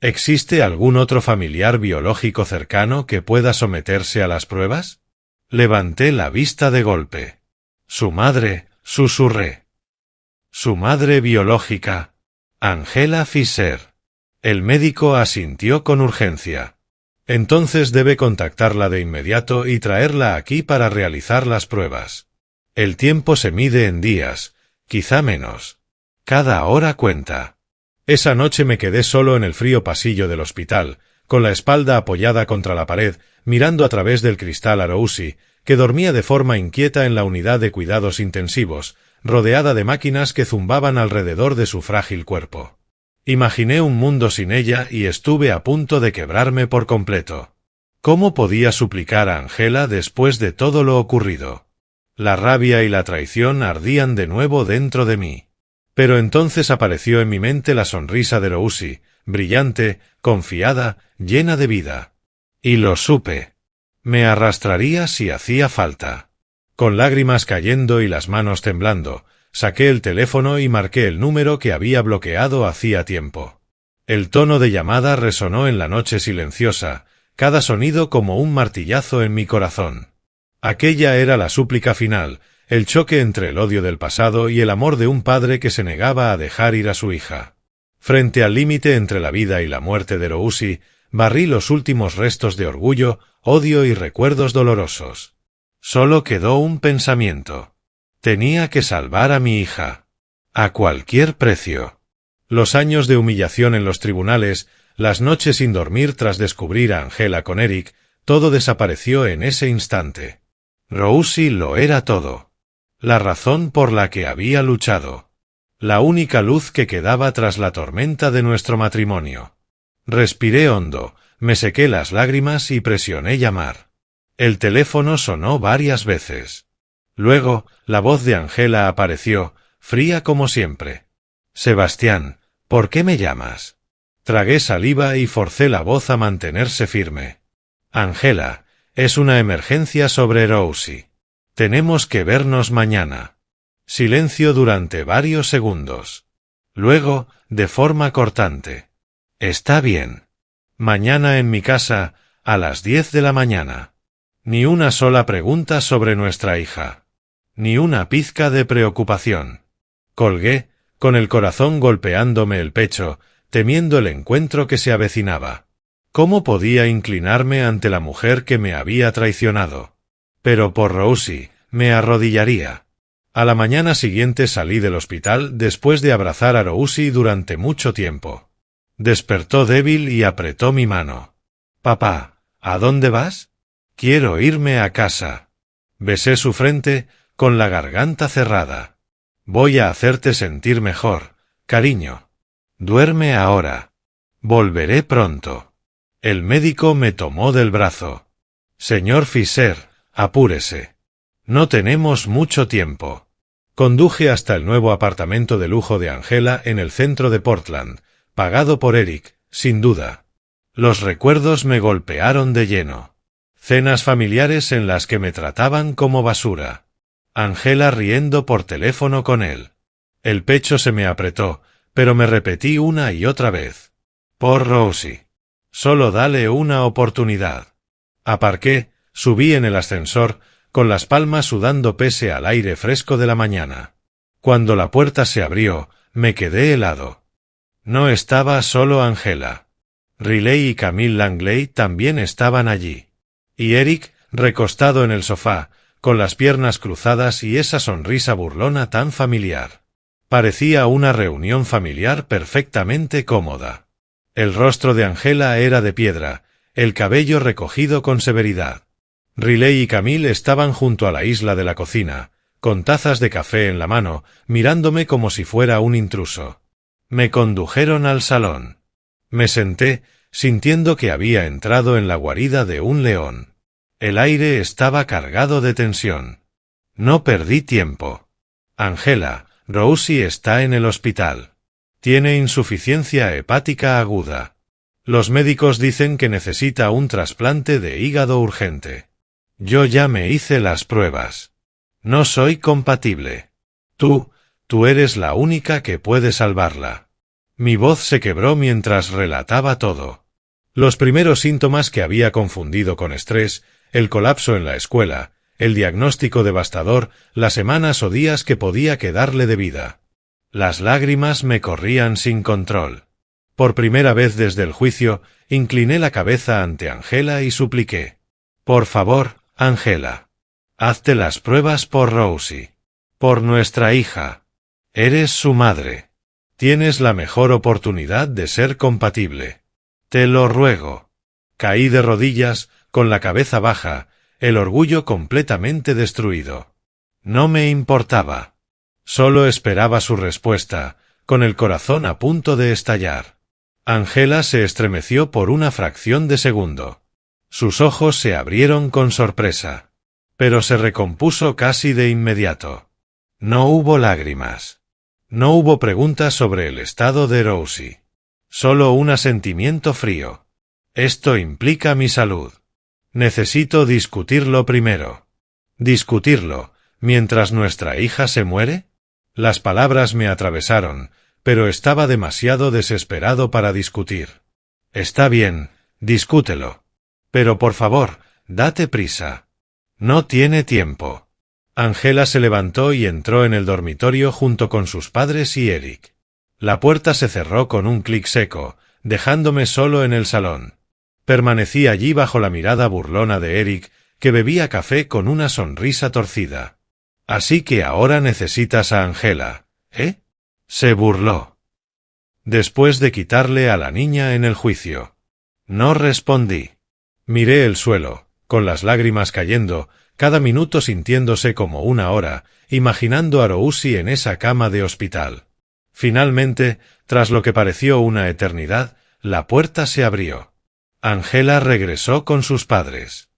A: ¿Existe algún otro familiar biológico cercano que pueda someterse a las pruebas? Levanté la vista de golpe. Su madre, susurré. Su madre biológica, Angela Fisher. El médico asintió con urgencia. Entonces debe contactarla de inmediato y traerla aquí para realizar las pruebas. El tiempo se mide en días, quizá menos. Cada hora cuenta. Esa noche me quedé solo en el frío pasillo del hospital, con la espalda apoyada contra la pared, mirando a través del cristal a Rousi, que dormía de forma inquieta en la unidad de cuidados intensivos, rodeada de máquinas que zumbaban alrededor de su frágil cuerpo. Imaginé un mundo sin ella y estuve a punto de quebrarme por completo. ¿Cómo podía suplicar a Angela después de todo lo ocurrido? La rabia y la traición ardían de nuevo dentro de mí. Pero entonces apareció en mi mente la sonrisa de Rousi, brillante, confiada, llena de vida. Y lo supe. Me arrastraría si hacía falta. Con lágrimas cayendo y las manos temblando, saqué el teléfono y marqué el número que había bloqueado hacía tiempo. El tono de llamada resonó en la noche silenciosa, cada sonido como un martillazo en mi corazón. Aquella era la súplica final, el choque entre el odio del pasado y el amor de un padre que se negaba a dejar ir a su hija. Frente al límite entre la vida y la muerte de Rousi, barrí los últimos restos de orgullo, odio y recuerdos dolorosos. Solo quedó un pensamiento. Tenía que salvar a mi hija. A cualquier precio. Los años de humillación en los tribunales, las noches sin dormir tras descubrir a Angela con Eric, Todo desapareció en ese instante. Rosie lo era todo. La razón por la que había luchado. La única luz que quedaba tras la tormenta de nuestro matrimonio. Respiré hondo, me sequé las lágrimas y presioné llamar. El teléfono sonó varias veces. Luego, la voz de Angela apareció, fría como siempre. «Sebastián, ¿por qué me llamas?» Tragué saliva y forcé la voz a mantenerse firme. «Angela, es una emergencia sobre Rosie. Tenemos que vernos mañana». Silencio durante varios segundos. Luego, de forma cortante. «Está bien. Mañana en mi casa, a las 10 de la mañana». Ni una sola pregunta sobre nuestra hija. Ni una pizca de preocupación. Colgué, con el corazón golpeándome el pecho, temiendo el encuentro que se avecinaba. ¿Cómo podía inclinarme ante la mujer que me había traicionado? Pero por Rosie, me arrodillaría. A la mañana siguiente salí del hospital después de abrazar a Rosie durante mucho tiempo. Despertó débil y apretó mi mano. «Papá, ¿a dónde vas?» «Quiero irme a casa». Besé su frente, con la garganta cerrada. «Voy a hacerte sentir mejor, cariño. Duerme ahora. Volveré pronto». El médico me tomó del brazo. «Señor Fisher, apúrese. No tenemos mucho tiempo». Conduje hasta el nuevo apartamento de lujo de Angela en el centro de Portland, pagado por Eric, sin duda. Los recuerdos me golpearon de lleno. Cenas familiares en las que me trataban como basura. Angela riendo por teléfono con él. El pecho se me apretó, pero me repetí una y otra vez. «Por Rosie. Solo dale una oportunidad». Aparqué, subí en el ascensor, con las palmas sudando pese al aire fresco de la mañana. Cuando la puerta se abrió, me quedé helado. No estaba solo Angela. Riley y Camille Langley también estaban allí. Y Eric, recostado en el sofá, con las piernas cruzadas y esa sonrisa burlona tan familiar. Parecía una reunión familiar perfectamente cómoda. El rostro de Angela era de piedra, el cabello recogido con severidad. Riley y Camille estaban junto a la isla de la cocina, con tazas de café en la mano, mirándome como si fuera un intruso. Me condujeron al salón. Me senté, sintiendo que había entrado en la guarida de un león. El aire estaba cargado de tensión. No perdí tiempo. «Angela, Rosie está en el hospital. Tiene insuficiencia hepática aguda. Los médicos dicen que necesita un trasplante de hígado urgente. Yo ya me hice las pruebas. No soy compatible. Tú eres la única que puede salvarla». Mi voz se quebró mientras relataba todo. Los primeros síntomas que había confundido con estrés, el colapso en la escuela, el diagnóstico devastador, las semanas o días que podía quedarle de vida. Las lágrimas me corrían sin control. Por primera vez desde el juicio, incliné la cabeza ante Angela y supliqué. «Por favor, Angela. Hazte las pruebas por Rosie. Por nuestra hija. Eres su madre. Tienes la mejor oportunidad de ser compatible. Te lo ruego». Caí de rodillas, con la cabeza baja, el orgullo completamente destruido. No me importaba. Solo esperaba su respuesta, con el corazón a punto de estallar. Angela se estremeció por una fracción de segundo. Sus ojos se abrieron con sorpresa. Pero se recompuso casi de inmediato. No hubo lágrimas. No hubo preguntas sobre el estado de Rosie. Solo un asentimiento frío. «Esto implica mi salud. Necesito discutirlo primero». «¿Discutirlo, mientras nuestra hija se muere?» Las palabras me atravesaron, pero estaba demasiado desesperado para discutir. «Está bien, discútelo. Pero por favor, date prisa. No tiene tiempo». Angela se levantó y entró en el dormitorio junto con sus padres y Eric. La puerta se cerró con un clic seco, dejándome solo en el salón. Permanecí allí bajo la mirada burlona de Eric, que bebía café con una sonrisa torcida. «Así que ahora necesitas a Angela, ¿eh?», se burló. Después de quitarle a la niña en el juicio. No respondí. Miré el suelo, con las lágrimas cayendo, cada minuto sintiéndose como una hora, imaginando a Rousi en esa cama de hospital. Finalmente, tras lo que pareció una eternidad, la puerta se abrió. Angela regresó con sus padres.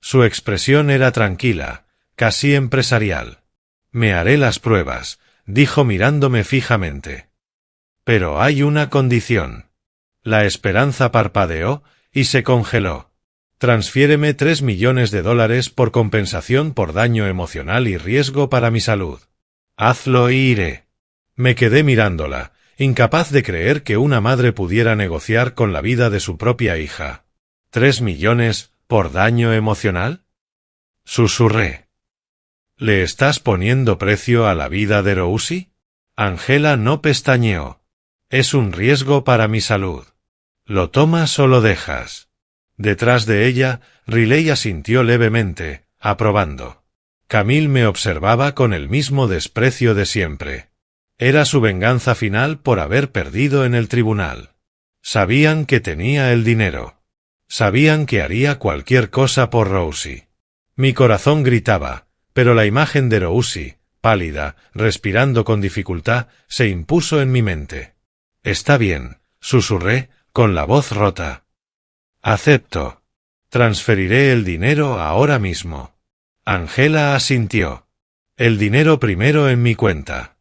A: Su expresión era tranquila, casi empresarial. «Me haré las pruebas», dijo mirándome fijamente. «Pero hay una condición». La esperanza parpadeó y se congeló. «Transfiéreme $3 millones por compensación por daño emocional y riesgo para mi salud». «Hazlo y iré». Me quedé mirándola, incapaz de creer que una madre pudiera negociar con la vida de su propia hija. ¿3 millones por daño emocional? Susurré. ¿Le estás poniendo precio a la vida de Rousi? Angela no pestañeó. Es un riesgo para mi salud. ¿Lo tomas o lo dejas? Detrás de ella, Riley asintió levemente, aprobando. Camille me observaba con el mismo desprecio de siempre. Era su venganza final por haber perdido en el tribunal. Sabían que tenía el dinero. Sabían que haría cualquier cosa por Rousi. Mi corazón gritaba, pero la imagen de Rousi, pálida, respirando con dificultad, se impuso en mi mente. «Está bien», susurré, con la voz rota. «Acepto. Transferiré el dinero ahora mismo». Angela asintió. «El dinero primero en mi cuenta.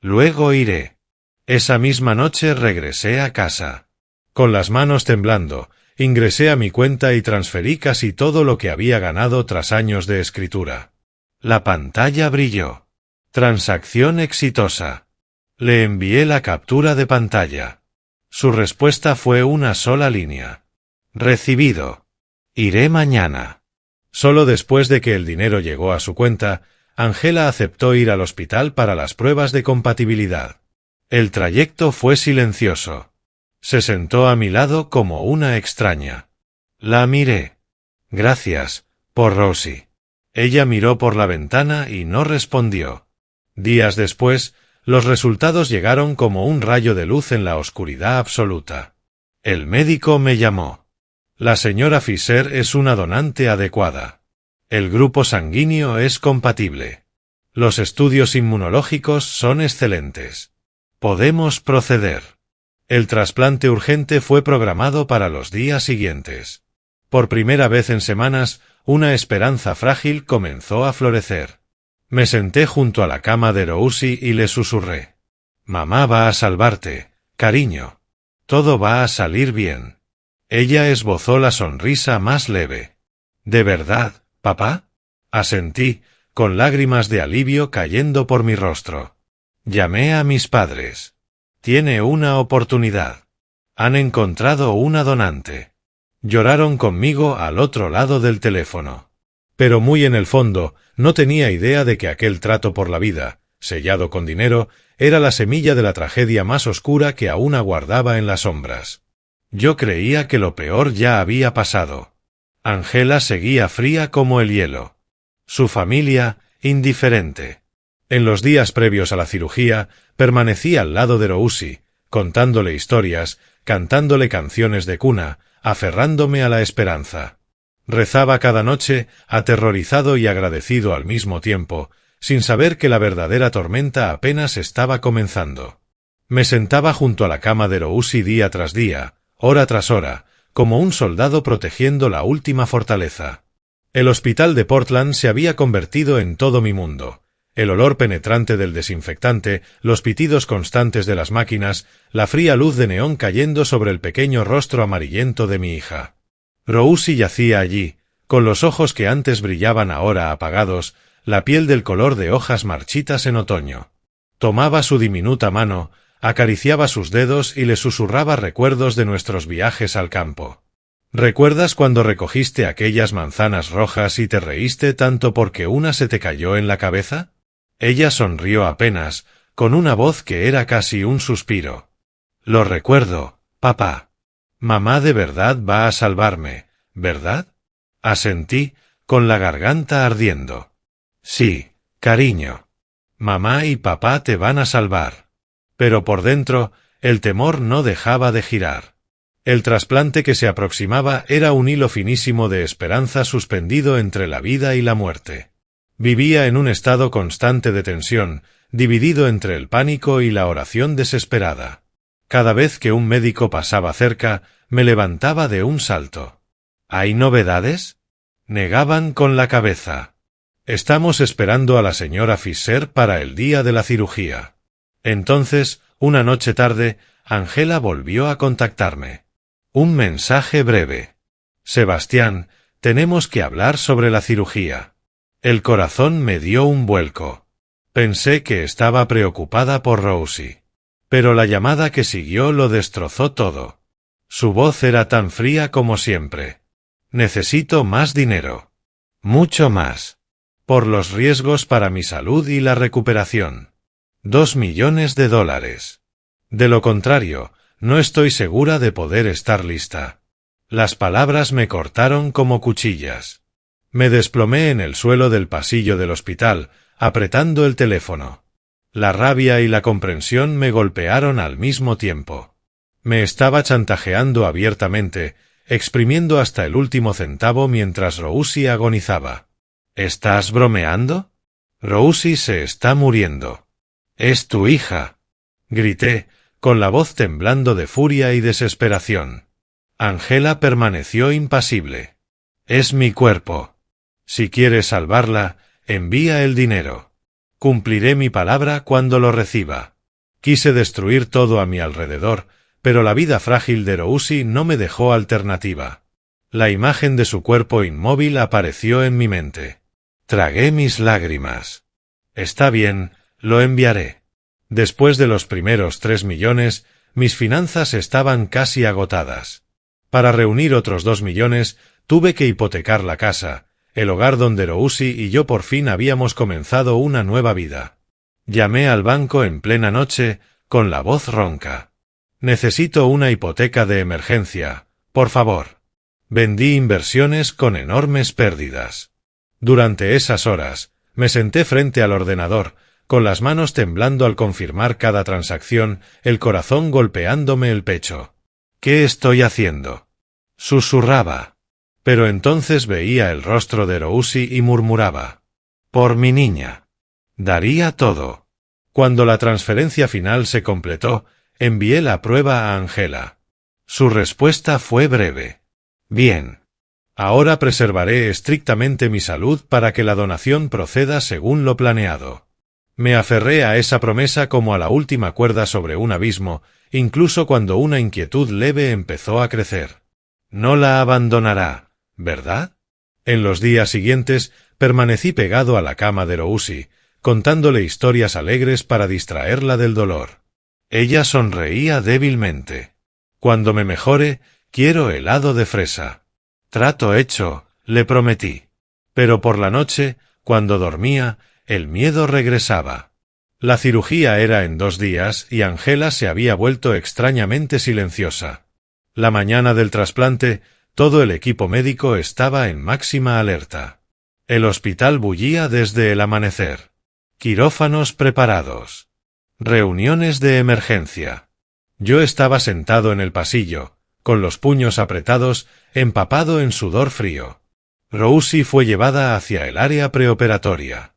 A: Luego iré». Esa misma noche regresé a casa. Con las manos temblando, ingresé a mi cuenta y transferí casi todo lo que había ganado tras años de escritura. La pantalla brilló. «Transacción exitosa». Le envié la captura de pantalla. Su respuesta fue una sola línea. «Recibido. Iré mañana». Solo después de que el dinero llegó a su cuenta, Angela aceptó ir al hospital para las pruebas de compatibilidad. El trayecto fue silencioso. Se sentó a mi lado como una extraña. La miré. «Gracias, por Rousi». Ella miró por la ventana y no respondió. Días después, los resultados llegaron como un rayo de luz en la oscuridad absoluta. El médico me llamó. «La señora Fisher es una donante adecuada. El grupo sanguíneo es compatible. Los estudios inmunológicos son excelentes. Podemos proceder». El trasplante urgente fue programado para los días siguientes. Por primera vez en semanas, una esperanza frágil comenzó a florecer. Me senté junto a la cama de Rousi y le susurré. «Mamá va a salvarte, cariño. Todo va a salir bien». Ella esbozó la sonrisa más leve. «¿De verdad, papá?» Asentí, con lágrimas de alivio cayendo por mi rostro. Llamé a mis padres. «Tiene una oportunidad. Han encontrado una donante». Lloraron conmigo al otro lado del teléfono. Pero muy en el fondo, no tenía idea de que aquel trato por la vida, sellado con dinero, era la semilla de la tragedia más oscura que aún aguardaba en las sombras. Yo creía que lo peor ya había pasado. Angela seguía fría como el hielo. Su familia, indiferente. En los días previos a la cirugía, permanecí al lado de Rousi, contándole historias, cantándole canciones de cuna, aferrándome a la esperanza. Rezaba cada noche, aterrorizado y agradecido al mismo tiempo, sin saber que la verdadera tormenta apenas estaba comenzando. Me sentaba junto a la cama de Rousi día tras día, hora tras hora, como un soldado protegiendo la última fortaleza. El hospital de Portland se había convertido en todo mi mundo. El olor penetrante del desinfectante, los pitidos constantes de las máquinas, la fría luz de neón cayendo sobre el pequeño rostro amarillento de mi hija. Rousi yacía allí, con los ojos que antes brillaban ahora apagados, la piel del color de hojas marchitas en otoño. Tomaba su diminuta mano, acariciaba sus dedos y le susurraba recuerdos de nuestros viajes al campo. ¿Recuerdas cuando recogiste aquellas manzanas rojas y te reíste tanto porque una se te cayó en la cabeza? Ella sonrió apenas, con una voz que era casi un suspiro. «Lo recuerdo, papá. Mamá de verdad va a salvarme, ¿verdad?» Asentí, con la garganta ardiendo. «Sí, cariño. Mamá y papá te van a salvar». Pero por dentro, el temor no dejaba de girar. El trasplante que se aproximaba era un hilo finísimo de esperanza suspendido entre la vida y la muerte. Vivía en un estado constante de tensión, dividido entre el pánico y la oración desesperada. Cada vez que un médico pasaba cerca, me levantaba de un salto. ¿Hay novedades? Negaban con la cabeza. Estamos esperando a la señora Fisher para el día de la cirugía. Entonces, una noche tarde, Angela volvió a contactarme. Un mensaje breve. Sebastián, tenemos que hablar sobre la cirugía. El corazón me dio un vuelco. Pensé que estaba preocupada por Rosie. Pero la llamada que siguió lo destrozó todo. Su voz era tan fría como siempre. Necesito más dinero. Mucho más. Por los riesgos para mi salud y la recuperación. $2 millones. De lo contrario, no estoy segura de poder estar lista. Las palabras me cortaron como cuchillas. Me desplomé en el suelo del pasillo del hospital, apretando el teléfono. La rabia y la comprensión me golpearon al mismo tiempo. Me estaba chantajeando abiertamente, exprimiendo hasta el último centavo mientras Rosie agonizaba. ¿Estás bromeando? Rosie se está muriendo. Es tu hija. Grité, con la voz temblando de furia y desesperación. Angela permaneció impasible. Es mi cuerpo. Si quieres salvarla, envía el dinero. Cumpliré mi palabra cuando lo reciba. Quise destruir todo a mi alrededor, pero la vida frágil de Rosie no me dejó alternativa. La imagen de su cuerpo inmóvil apareció en mi mente. Tragué mis lágrimas. Está bien, lo enviaré. Después de los primeros 3 millones, mis finanzas estaban casi agotadas. Para reunir otros 2 millones, tuve que hipotecar la casa, el hogar donde Rosie y yo por fin habíamos comenzado una nueva vida. Llamé al banco en plena noche, con la voz ronca. Necesito una hipoteca de emergencia, por favor. Vendí inversiones con enormes pérdidas. Durante esas horas, me senté frente al ordenador, con las manos temblando al confirmar cada transacción, el corazón golpeándome el pecho. ¿Qué estoy haciendo? Susurraba. Pero entonces veía el rostro de Rosie y murmuraba. Por mi niña. Daría todo. Cuando la transferencia final se completó, envié la prueba a Angela. Su respuesta fue breve. Bien. Ahora preservaré estrictamente mi salud para que la donación proceda según lo planeado. Me aferré a esa promesa como a la última cuerda sobre un abismo, incluso cuando una inquietud leve empezó a crecer. No la abandonará, ¿verdad? En los días siguientes permanecí pegado a la cama de Rosie, contándole historias alegres para distraerla del dolor. Ella sonreía débilmente. Cuando me mejore, quiero helado de fresa. Trato hecho, le prometí. Pero por la noche, cuando dormía, el miedo regresaba. La cirugía era en 2 días y Angela se había vuelto extrañamente silenciosa. La mañana del trasplante, todo el equipo médico estaba en máxima alerta. El hospital bullía desde el amanecer. Quirófanos preparados. Reuniones de emergencia. Yo estaba sentado en el pasillo, con los puños apretados, empapado en sudor frío. Rosie fue llevada hacia el área preoperatoria.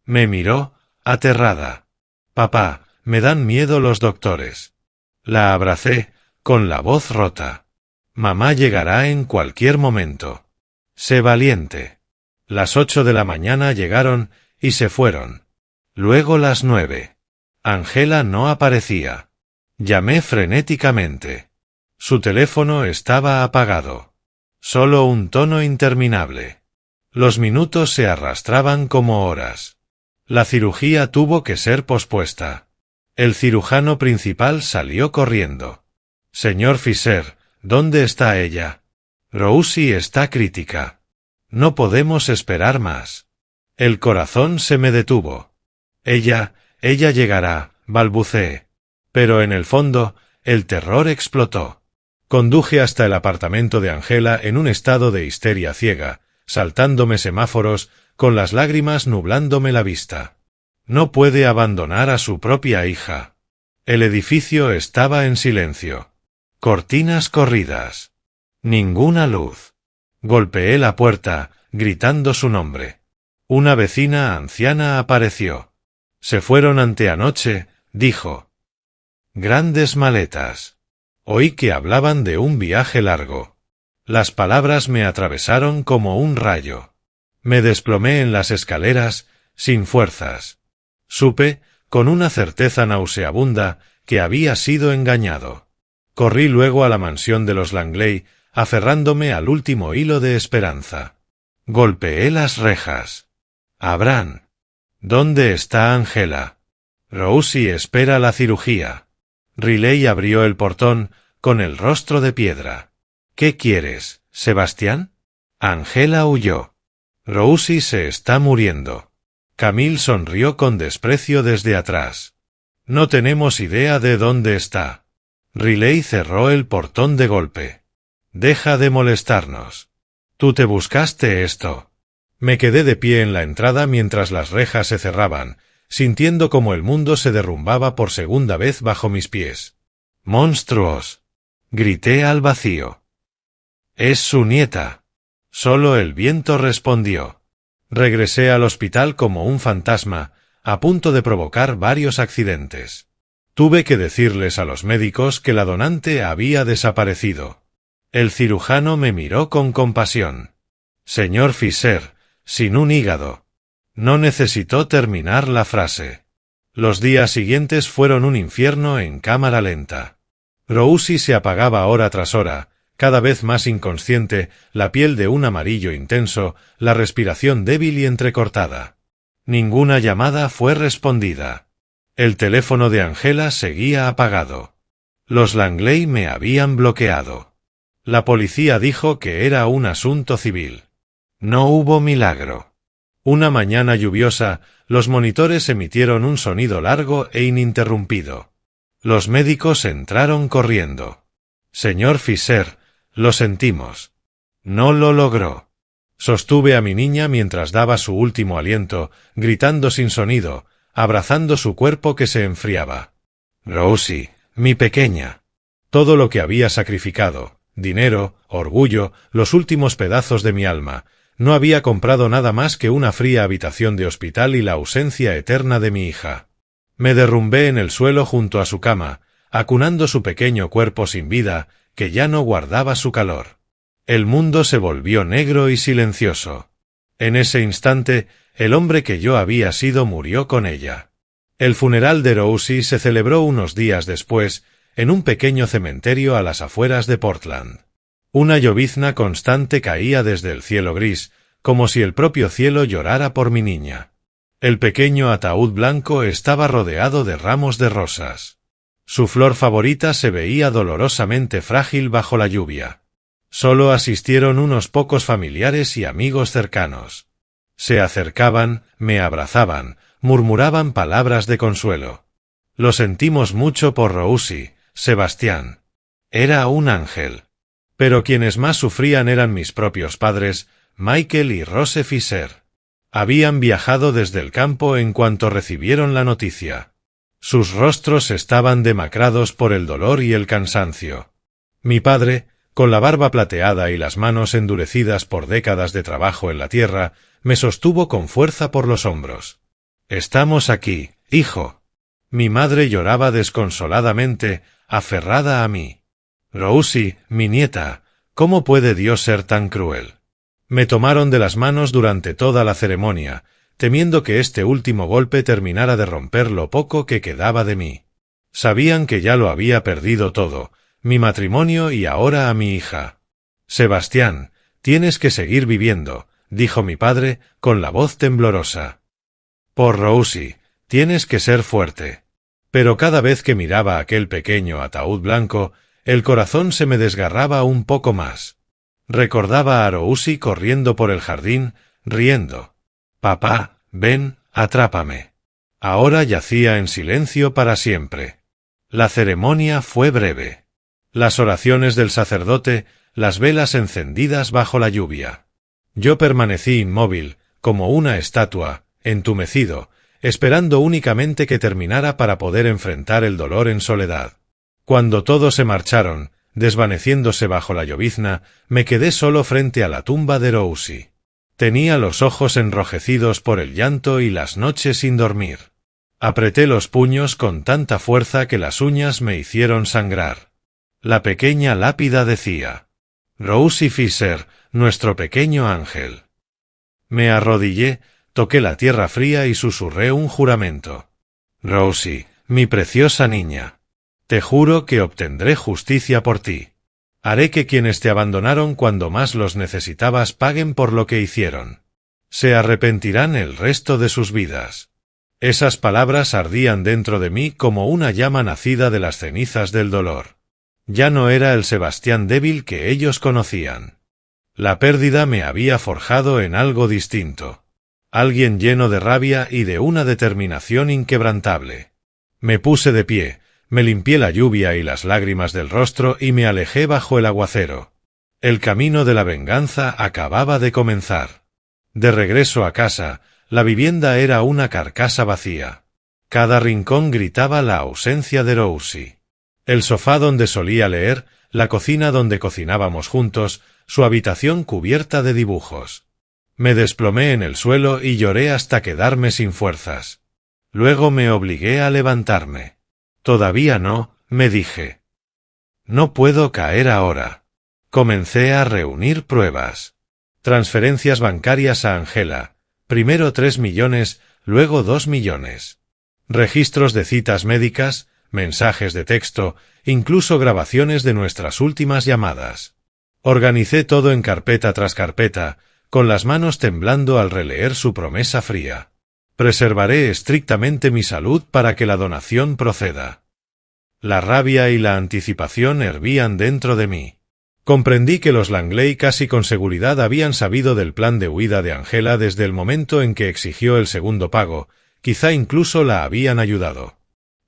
A: Me miró, aterrada. Papá, me dan miedo los doctores. La abracé, con la voz rota. Mamá llegará en cualquier momento. Sé valiente. Las 8 de la mañana llegaron y se fueron. Luego las 9. Angela no aparecía. Llamé frenéticamente. Su teléfono estaba apagado. Solo un tono interminable. Los minutos se arrastraban como horas. La cirugía tuvo que ser pospuesta. El cirujano principal salió corriendo. Señor Fisher, ¿dónde está ella? Rosie está crítica. No podemos esperar más. El corazón se me detuvo. Ella llegará, balbuceé. Pero en el fondo, el terror explotó. Conduje hasta el apartamento de Angela en un estado de histeria ciega, saltándome semáforos, con las lágrimas nublándome la vista. No puede abandonar a su propia hija. El edificio estaba en silencio. Cortinas corridas. Ninguna luz. Golpeé la puerta, gritando su nombre. Una vecina anciana apareció. Se fueron anteanoche, dijo. Grandes maletas. Oí que hablaban de un viaje largo. Las palabras me atravesaron como un rayo. Me desplomé en las escaleras, sin fuerzas. Supe, con una certeza nauseabunda, que había sido engañado. Corrí luego a la mansión de los Langley, aferrándome al último hilo de esperanza. Golpeé las rejas. Abran. ¿Dónde está Angela? Rosie espera la cirugía. Riley abrió el portón, con el rostro de piedra. ¿Qué quieres, Sebastián? Angela huyó. Rosie se está muriendo. Camille sonrió con desprecio desde atrás. No tenemos idea de dónde está. Riley cerró el portón de golpe. Deja de molestarnos. Tú te buscaste esto. Me quedé de pie en la entrada mientras las rejas se cerraban, sintiendo como el mundo se derrumbaba por segunda vez bajo mis pies. ¡Monstruos! Grité al vacío. Es su nieta. Solo el viento respondió. Regresé al hospital como un fantasma, a punto de provocar varios accidentes. Tuve que decirles a los médicos que la donante había desaparecido. El cirujano me miró con compasión. Señor Fisher, sin un hígado. No necesitó terminar la frase. Los días siguientes fueron un infierno en cámara lenta. Rosie se apagaba hora tras hora, cada vez más inconsciente, la piel de un amarillo intenso, la respiración débil y entrecortada. Ninguna llamada fue respondida. El teléfono de Angela seguía apagado. Los Langley me habían bloqueado. La policía dijo que era un asunto civil. No hubo milagro. Una mañana lluviosa, los monitores emitieron un sonido largo e ininterrumpido. Los médicos entraron corriendo. Señor Fisher, lo sentimos. No lo logró. Sostuve a mi niña mientras daba su último aliento, gritando sin sonido, abrazando su cuerpo que se enfriaba. Rosie, mi pequeña. Todo lo que había sacrificado, dinero, orgullo, los últimos pedazos de mi alma, no había comprado nada más que una fría habitación de hospital y la ausencia eterna de mi hija. Me derrumbé en el suelo junto a su cama, acunando su pequeño cuerpo sin vida, que ya no guardaba su calor. El mundo se volvió negro y silencioso. En ese instante, el hombre que yo había sido murió con ella. El funeral de Rosie se celebró unos días después, en un pequeño cementerio a las afueras de Portland. Una llovizna constante caía desde el cielo gris, como si el propio cielo llorara por mi niña. El pequeño ataúd blanco estaba rodeado de ramos de rosas. Su flor favorita se veía dolorosamente frágil bajo la lluvia. Solo asistieron unos pocos familiares y amigos cercanos. Se acercaban, me abrazaban, murmuraban palabras de consuelo. Lo sentimos mucho por Rosie, Sebastián. Era un ángel. Pero quienes más sufrían eran mis propios padres, Michael y Rose Fisher. Habían viajado desde el campo en cuanto recibieron la noticia. Sus rostros estaban demacrados por el dolor y el cansancio. Mi padre, con la barba plateada y las manos endurecidas por décadas de trabajo en la tierra, me sostuvo con fuerza por los hombros. «Estamos aquí, hijo». Mi madre lloraba desconsoladamente, aferrada a mí. «Rosie, mi nieta, ¿cómo puede Dios ser tan cruel?». Me tomaron de las manos durante toda la ceremonia, temiendo que este último golpe terminara de romper lo poco que quedaba de mí. Sabían que ya lo había perdido todo, mi matrimonio y ahora a mi hija. «Sebastián, tienes que seguir viviendo», dijo mi padre, con la voz temblorosa. «Por Rosie, tienes que ser fuerte». Pero cada vez que miraba aquel pequeño ataúd blanco, el corazón se me desgarraba un poco más. Recordaba a Rosie corriendo por el jardín, riendo. «Papá, ven, atrápame». Ahora yacía en silencio para siempre. La ceremonia fue breve. Las oraciones del sacerdote, las velas encendidas bajo la lluvia. Yo permanecí inmóvil, como una estatua, entumecido, esperando únicamente que terminara para poder enfrentar el dolor en soledad. Cuando todos se marcharon, Desvaneciéndose bajo la llovizna, me quedé solo frente a la tumba de Rosie. Tenía los ojos enrojecidos por el llanto y las noches sin dormir. Apreté los puños con tanta fuerza que las uñas me hicieron sangrar. La pequeña lápida decía: Rosie Fisher, nuestro pequeño ángel. Me arrodillé, toqué la tierra fría y susurré un juramento. Rosie, mi preciosa niña. Te juro que obtendré justicia por ti. Haré que quienes te abandonaron cuando más los necesitabas paguen por lo que hicieron. Se arrepentirán el resto de sus vidas. Esas palabras ardían dentro de mí como una llama nacida de las cenizas del dolor. Ya no era el Sebastián débil que ellos conocían. La pérdida me había forjado en algo distinto. Alguien lleno de rabia y de una determinación inquebrantable. Me puse de pie, me limpié la lluvia y las lágrimas del rostro y me alejé bajo el aguacero. El camino de la venganza acababa de comenzar. De regreso a casa, la vivienda era una carcasa vacía. Cada rincón gritaba la ausencia de Rosie. El sofá donde solía leer, la cocina donde cocinábamos juntos, su habitación cubierta de dibujos. Me desplomé en el suelo y lloré hasta quedarme sin fuerzas. Luego me obligué a levantarme. Todavía no, me dije. No puedo caer ahora. Comencé a reunir pruebas. Transferencias bancarias a Angela. Primero 3 millones, luego 2 millones. Registros de citas médicas, mensajes de texto, incluso grabaciones de nuestras últimas llamadas. Organicé todo en carpeta tras carpeta, con las manos temblando al releer su promesa fría. Preservaré estrictamente mi salud para que la donación proceda. La rabia y la anticipación hervían dentro de mí. Comprendí que los Langley casi con seguridad habían sabido del plan de huida de Angela desde el momento en que exigió el segundo pago, quizá incluso la habían ayudado.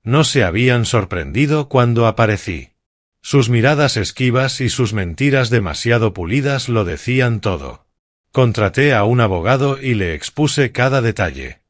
A: No se habían sorprendido cuando aparecí. Sus miradas esquivas y sus mentiras demasiado pulidas lo decían todo. Contraté a un abogado y le expuse cada detalle.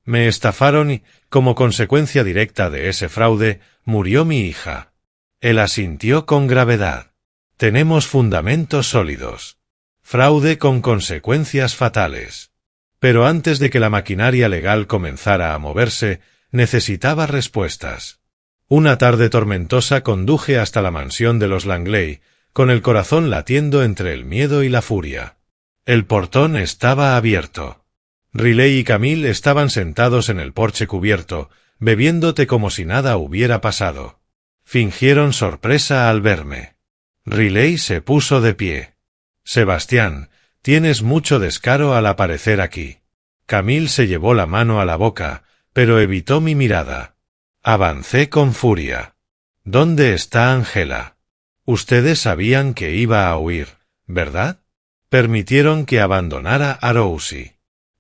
A: Me estafaron y, como consecuencia directa de ese fraude, murió mi hija. Él asintió con gravedad. Tenemos fundamentos sólidos. Fraude con consecuencias fatales. Pero antes de que la maquinaria legal comenzara a moverse, necesitaba respuestas. Una tarde tormentosa conduje hasta la mansión de los Langley, con el corazón latiendo entre el miedo y la furia. El portón estaba abierto. Riley y Camille estaban sentados en el porche cubierto, bebiendo té como si nada hubiera pasado. Fingieron sorpresa al verme. Riley se puso de pie. Sebastián, tienes mucho descaro al aparecer aquí. Camille se llevó la mano a la boca, pero evitó mi mirada. Avancé con furia. ¿Dónde está Angela? Ustedes sabían que iba a huir, ¿verdad? Permitieron que abandonara a Rosie.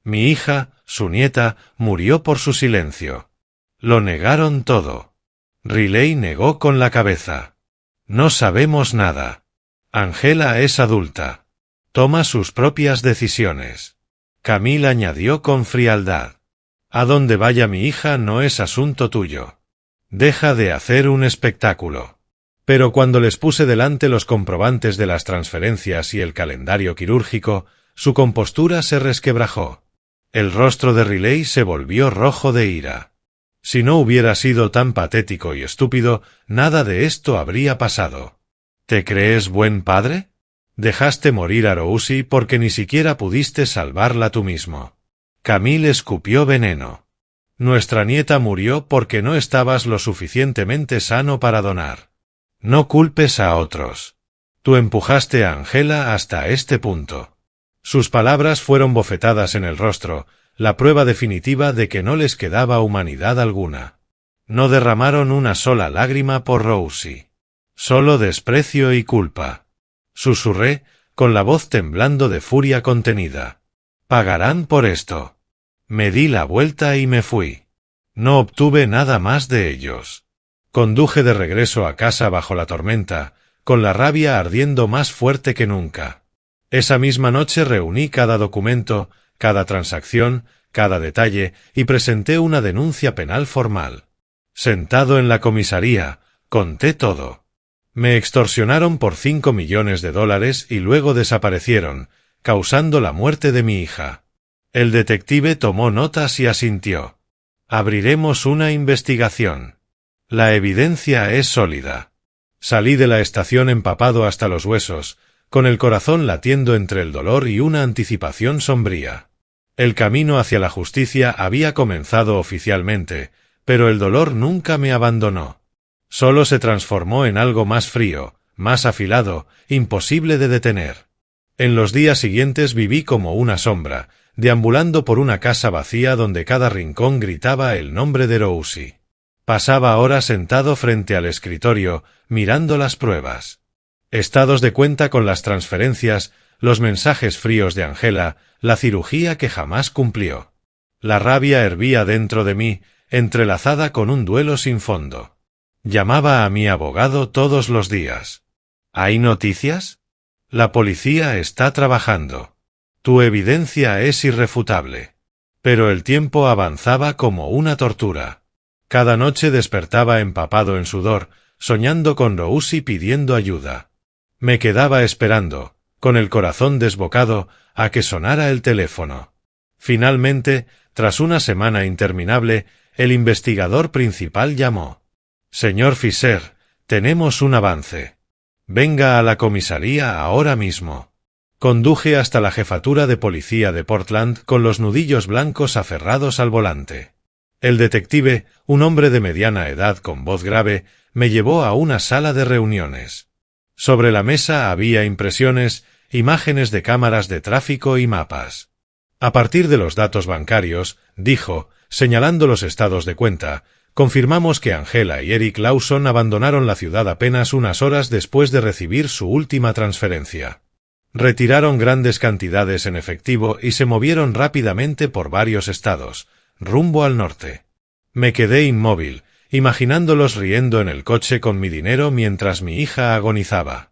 A: Mi hija, su nieta, murió por su silencio. Lo negaron todo. Riley negó con la cabeza. No sabemos nada. Angela es adulta. Toma sus propias decisiones. Camille añadió con frialdad. A donde vaya mi hija no es asunto tuyo. Deja de hacer un espectáculo. Pero cuando les puse delante los comprobantes de las transferencias y el calendario quirúrgico, su compostura se resquebrajó. El rostro de Riley se volvió rojo de ira. Si no hubiera sido tan patético y estúpido, nada de esto habría pasado. ¿Te crees buen padre? Dejaste morir a Rosie porque ni siquiera pudiste salvarla tú mismo. Camille escupió veneno. Nuestra nieta murió porque no estabas lo suficientemente sano para donar. No culpes a otros. Tú empujaste a Angela hasta este punto. Sus palabras fueron bofetadas en el rostro, la prueba definitiva de que no les quedaba humanidad alguna. No derramaron una sola lágrima por Rosie. Solo desprecio y culpa. Susurré, con la voz temblando de furia contenida. Pagarán por esto. Me di la vuelta y me fui. No obtuve nada más de ellos. Conduje de regreso a casa bajo la tormenta, con la rabia ardiendo más fuerte que nunca. Esa misma noche reuní cada documento, cada transacción, cada detalle, y presenté una denuncia penal formal. Sentado en la comisaría, conté todo. Me extorsionaron por $5 millones y luego desaparecieron, causando la muerte de mi hija. El detective tomó notas y asintió. Abriremos una investigación. La evidencia es sólida. Salí de la estación empapado hasta los huesos, con el corazón latiendo entre el dolor y una anticipación sombría. El camino hacia la justicia había comenzado oficialmente, pero el dolor nunca me abandonó. Solo se transformó en algo más frío, más afilado, imposible de detener. En los días siguientes viví como una sombra, deambulando por una casa vacía donde cada rincón gritaba el nombre de Rousi. Pasaba horas sentado frente al escritorio, mirando las pruebas. Estados de cuenta con las transferencias, los mensajes fríos de Angela, la cirugía que jamás cumplió. La rabia hervía dentro de mí, entrelazada con un duelo sin fondo. Llamaba a mi abogado todos los días. ¿Hay noticias? La policía está trabajando. Tu evidencia es irrefutable. Pero el tiempo avanzaba como una tortura. Cada noche despertaba empapado en sudor, soñando con Rousi pidiendo ayuda. Me quedaba esperando, con el corazón desbocado, a que sonara el teléfono. Finalmente, tras una semana interminable, el investigador principal llamó. Señor Fisher, tenemos un avance. Venga a la comisaría ahora mismo. Conduje hasta la jefatura de policía de Portland con los nudillos blancos aferrados al volante. El detective, un hombre de mediana edad con voz grave, me llevó a una sala de reuniones. Sobre la mesa había impresiones, imágenes de cámaras de tráfico y mapas. A partir de los datos bancarios, dijo, señalando los estados de cuenta, confirmamos que Angela y Eric Lawson abandonaron la ciudad apenas unas horas después de recibir su última transferencia. Retiraron grandes cantidades en efectivo y se movieron rápidamente por varios estados, rumbo al norte. Me quedé inmóvil, imaginándolos riendo en el coche con mi dinero mientras mi hija agonizaba.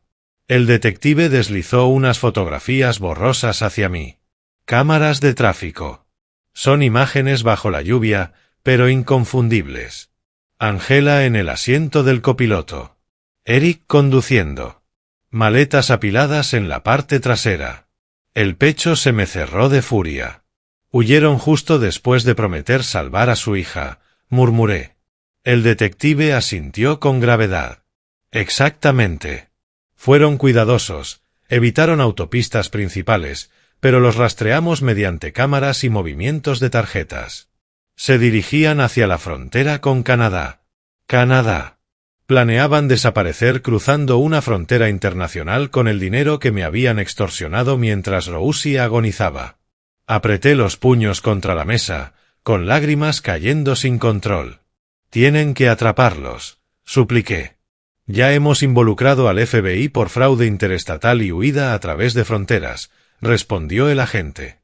A: El detective deslizó unas fotografías borrosas hacia mí. Cámaras de tráfico. Son imágenes bajo la lluvia, pero inconfundibles. Angela en el asiento del copiloto. Eric conduciendo. Maletas apiladas en la parte trasera. El pecho se me cerró de furia. Huyeron justo después de prometer salvar a su hija, murmuré. El detective asintió con gravedad. Exactamente. Fueron cuidadosos, evitaron autopistas principales, pero los rastreamos mediante cámaras y movimientos de tarjetas. Se dirigían hacia la frontera con Canadá. Canadá. Planeaban desaparecer cruzando una frontera internacional con el dinero que me habían extorsionado mientras Rousi agonizaba. Apreté los puños contra la mesa, con lágrimas cayendo sin control. Tienen que atraparlos, supliqué. Ya hemos involucrado al FBI por fraude interestatal y huida a través de fronteras, respondió el agente.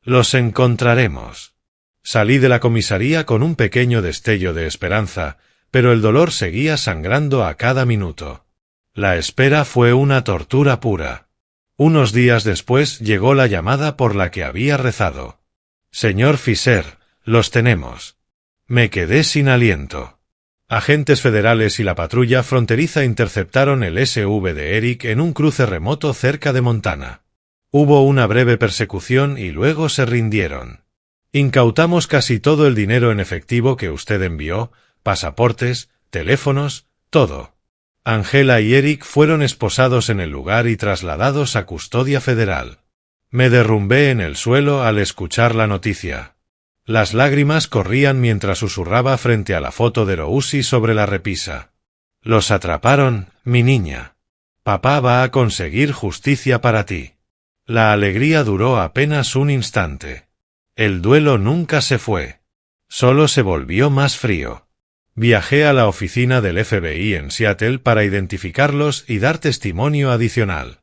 A: Los encontraremos. Salí de la comisaría con un pequeño destello de esperanza, pero el dolor seguía sangrando a cada minuto. La espera fue una tortura pura. Unos días después llegó la llamada por la que había rezado. Señor Fisher, los tenemos. Me quedé sin aliento. Agentes federales y la patrulla fronteriza interceptaron el SV de Eric en un cruce remoto cerca de Montana. Hubo una breve persecución y luego se rindieron. Incautamos casi todo el dinero en efectivo que usted envió, pasaportes, teléfonos, todo. Angela y Eric fueron esposados en el lugar y trasladados a custodia federal. Me derrumbé en el suelo al escuchar la noticia. Las lágrimas corrían mientras susurraba frente a la foto de Rousi sobre la repisa. Los atraparon, mi niña. Papá va a conseguir justicia para ti. La alegría duró apenas un instante. El duelo nunca se fue. Solo se volvió más frío. Viajé a la oficina del FBI en Seattle para identificarlos y dar testimonio adicional.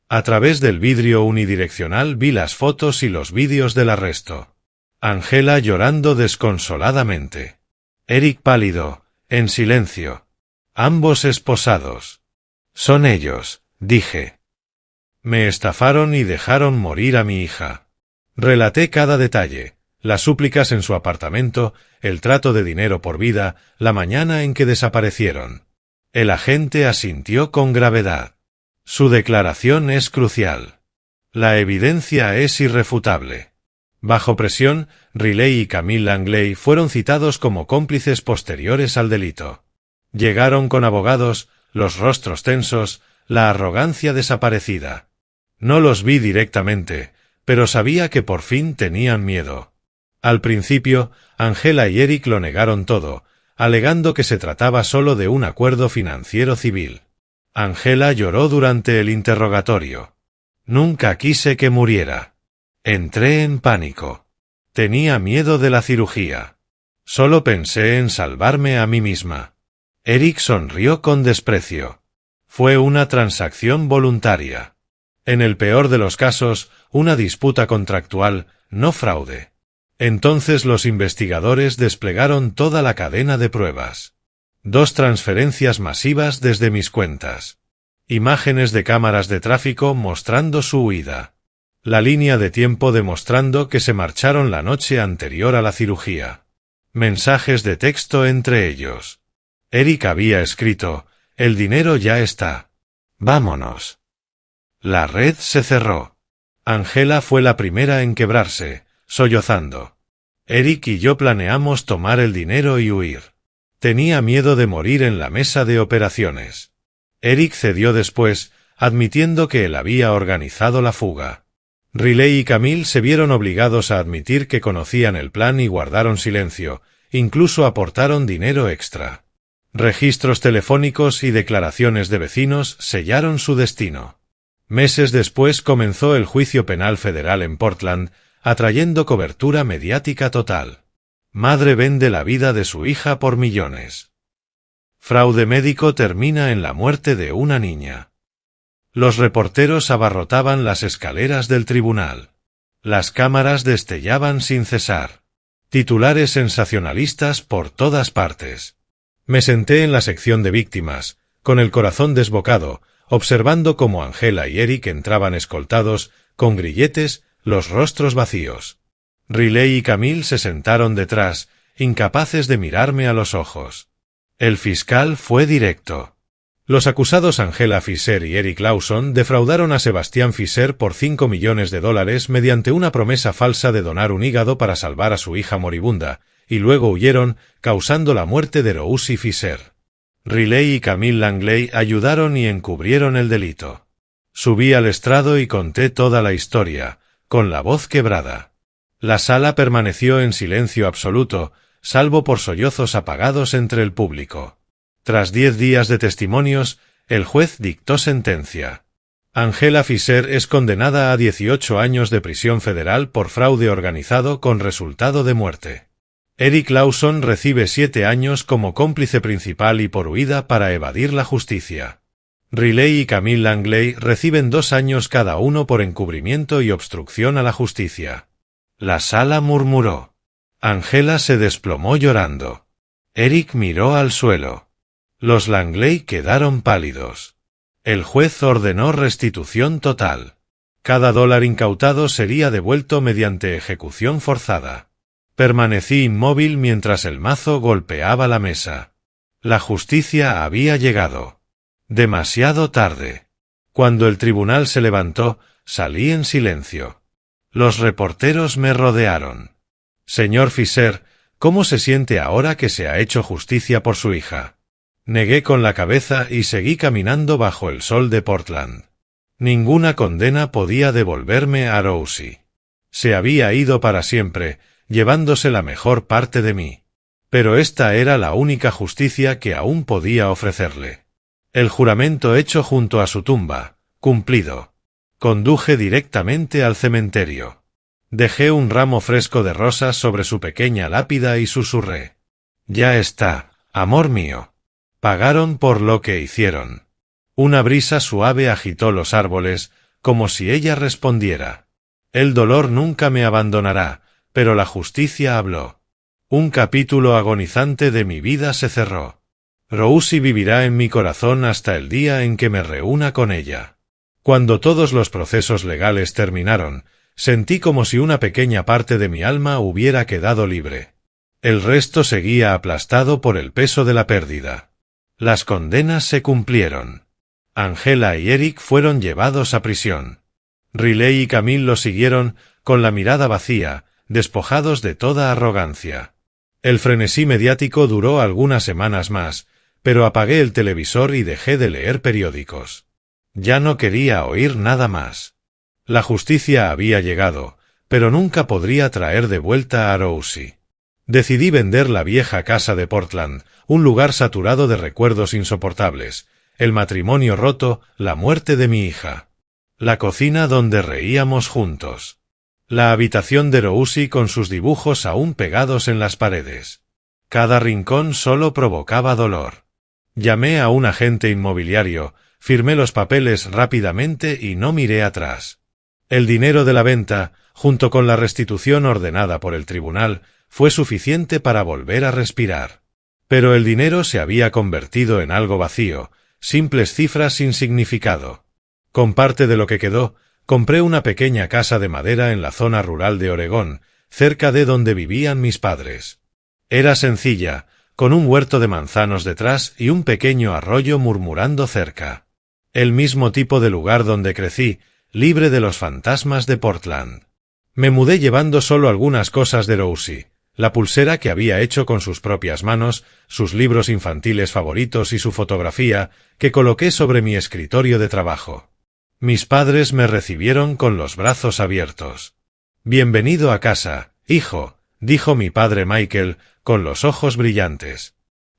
A: A través del vidrio unidireccional vi las fotos y los vídeos del arresto. Angela llorando desconsoladamente. Eric pálido, en silencio. Ambos esposados. Son ellos, dije. Me estafaron y dejaron morir a mi hija. Relaté cada detalle, las súplicas en su apartamento, el trato de dinero por vida, la mañana en que desaparecieron. El agente asintió con gravedad. Su declaración es crucial. La evidencia es irrefutable. Bajo presión, Riley y Camille Langley fueron citados como cómplices posteriores al delito. Llegaron con abogados, los rostros tensos, la arrogancia desaparecida. No los vi directamente, pero sabía que por fin tenían miedo. Al principio, Angela y Eric lo negaron todo, alegando que se trataba solo de un acuerdo financiero civil. Angela lloró durante el interrogatorio. Nunca quise que muriera. Entré en pánico. Tenía miedo de la cirugía. Solo pensé en salvarme a mí misma. Eric sonrió con desprecio. Fue una transacción voluntaria. En el peor de los casos, una disputa contractual, no fraude. Entonces los investigadores desplegaron toda la cadena de pruebas. 2 transferencias masivas desde mis cuentas. Imágenes de cámaras de tráfico mostrando su huida. La línea de tiempo demostrando que se marcharon la noche anterior a la cirugía. Mensajes de texto entre ellos. Eric había escrito: «El dinero ya está. Vámonos». La red se cerró. Angela fue la primera en quebrarse, sollozando. Eric y yo planeamos tomar el dinero y huir. Tenía miedo de morir en la mesa de operaciones. Eric cedió después, admitiendo que él había organizado la fuga. Riley y Camille se vieron obligados a admitir que conocían el plan y guardaron silencio, incluso aportaron dinero extra. Registros telefónicos y declaraciones de vecinos sellaron su destino. Meses después comenzó el juicio penal federal en Portland, atrayendo cobertura mediática total. Madre vende la vida de su hija por millones. Fraude médico termina en la muerte de una niña. Los reporteros abarrotaban las escaleras del tribunal. Las cámaras destellaban sin cesar. Titulares sensacionalistas por todas partes. Me senté en la sección de víctimas, con el corazón desbocado, observando cómo Angela y Eric entraban escoltados, con grilletes, los rostros vacíos. Riley y Camille se sentaron detrás, incapaces de mirarme a los ojos. El fiscal fue directo. Los acusados Angela Fisher y Eric Lawson defraudaron a Sebastián Fisher por $5 millones mediante una promesa falsa de donar un hígado para salvar a su hija moribunda, y luego huyeron, causando la muerte de Rousey Fisher. Riley y Camille Langley ayudaron y encubrieron el delito. Subí al estrado y conté toda la historia, con la voz quebrada. La sala permaneció en silencio absoluto, salvo por sollozos apagados entre el público. Tras 10 días de testimonios, el juez dictó sentencia. Angela Fisher es condenada a 18 años de prisión federal por fraude organizado con resultado de muerte. Eric Lawson recibe 7 años como cómplice principal y por huida para evadir la justicia. Riley y Camille Langley reciben 2 años cada uno por encubrimiento y obstrucción a la justicia. La sala murmuró. Angela se desplomó llorando. Eric miró al suelo. Los Langley quedaron pálidos. El juez ordenó restitución total. Cada dólar incautado sería devuelto mediante ejecución forzada. Permanecí inmóvil mientras el mazo golpeaba la mesa. La justicia había llegado. Demasiado tarde. Cuando el tribunal se levantó, salí en silencio. Los reporteros me rodearon. Señor Fisher, ¿cómo se siente ahora que se ha hecho justicia por su hija? Negué con la cabeza y seguí caminando bajo el sol de Portland. Ninguna condena podía devolverme a Rousey. Se había ido para siempre, llevándose la mejor parte de mí. Pero esta era la única justicia que aún podía ofrecerle. El juramento hecho junto a su tumba, cumplido. Conduje directamente al cementerio. Dejé un ramo fresco de rosas sobre su pequeña lápida y susurré. Ya está, amor mío. Pagaron por lo que hicieron. Una brisa suave agitó los árboles, como si ella respondiera. El dolor nunca me abandonará, pero la justicia habló. Un capítulo agonizante de mi vida se cerró. Rousey vivirá en mi corazón hasta el día en que me reúna con ella. Cuando todos los procesos legales terminaron, sentí como si una pequeña parte de mi alma hubiera quedado libre. El resto seguía aplastado por el peso de la pérdida. Las condenas se cumplieron. Angela y Eric fueron llevados a prisión. Riley y Camille lo siguieron, con la mirada vacía, despojados de toda arrogancia. El frenesí mediático duró algunas semanas más, pero apagué el televisor y dejé de leer periódicos. Ya no quería oír nada más. La justicia había llegado, pero nunca podría traer de vuelta a Rosie. Decidí vender la vieja casa de Portland, un lugar saturado de recuerdos insoportables, el matrimonio roto, la muerte de mi hija. La cocina donde reíamos juntos. La habitación de Rosie con sus dibujos aún pegados en las paredes. Cada rincón solo provocaba dolor. Llamé a un agente inmobiliario, firmé los papeles rápidamente y no miré atrás. El dinero de la venta, junto con la restitución ordenada por el tribunal, fue suficiente para volver a respirar. Pero el dinero se había convertido en algo vacío, simples cifras sin significado. Con parte de lo que quedó, compré una pequeña casa de madera en la zona rural de Oregón, cerca de donde vivían mis padres. Era sencilla, con un huerto de manzanos detrás y un pequeño arroyo murmurando cerca. El mismo tipo de lugar donde crecí, libre de los fantasmas de Portland. Me mudé llevando solo algunas cosas de Rosie, la pulsera que había hecho con sus propias manos, sus libros infantiles favoritos y su fotografía, que coloqué sobre mi escritorio de trabajo. Mis padres me recibieron con los brazos abiertos. «Bienvenido a casa, hijo», dijo mi padre Michael, con los ojos brillantes.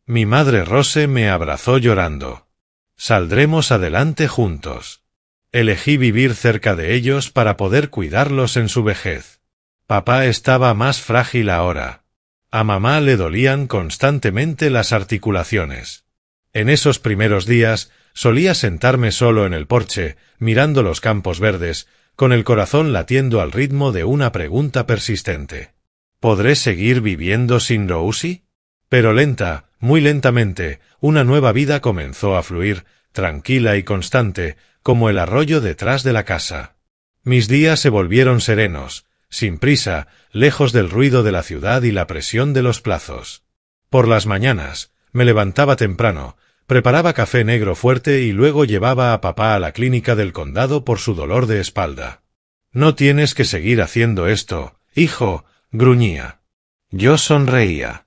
A: Mi madre Rose me abrazó llorando. «Saldremos adelante juntos». Elegí vivir cerca de ellos para poder cuidarlos en su vejez. Papá estaba más frágil ahora. A mamá le dolían constantemente las articulaciones. En esos primeros días, solía sentarme solo en el porche, mirando los campos verdes, con el corazón latiendo al ritmo de una pregunta persistente. ¿Podré seguir viviendo sin Rosie? Pero lenta, muy lentamente, una nueva vida comenzó a fluir, tranquila y constante, como el arroyo detrás de la casa. Mis días se volvieron serenos, sin prisa, lejos del ruido de la ciudad y la presión de los plazos. Por las mañanas, me levantaba temprano, preparaba café negro fuerte y luego llevaba a papá a la clínica del condado por su dolor de espalda. «No tienes que seguir haciendo esto, hijo», gruñía. Yo sonreía.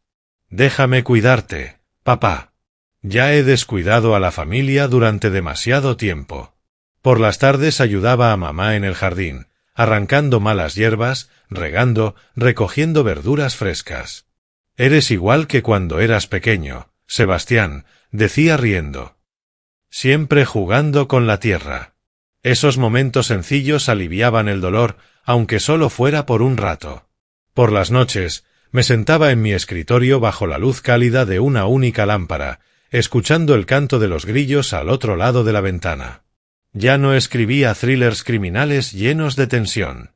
A: «Déjame cuidarte, papá. Ya he descuidado a la familia durante demasiado tiempo». Por las tardes ayudaba a mamá en el jardín, arrancando malas hierbas, regando, recogiendo verduras frescas. «Eres igual que cuando eras pequeño, Sebastián», decía riendo. «Siempre jugando con la tierra». Esos momentos sencillos aliviaban el dolor, aunque solo fuera por un rato. Por las noches, me sentaba en mi escritorio bajo la luz cálida de una única lámpara, escuchando el canto de los grillos al otro lado de la ventana. Ya no escribía thrillers criminales llenos de tensión.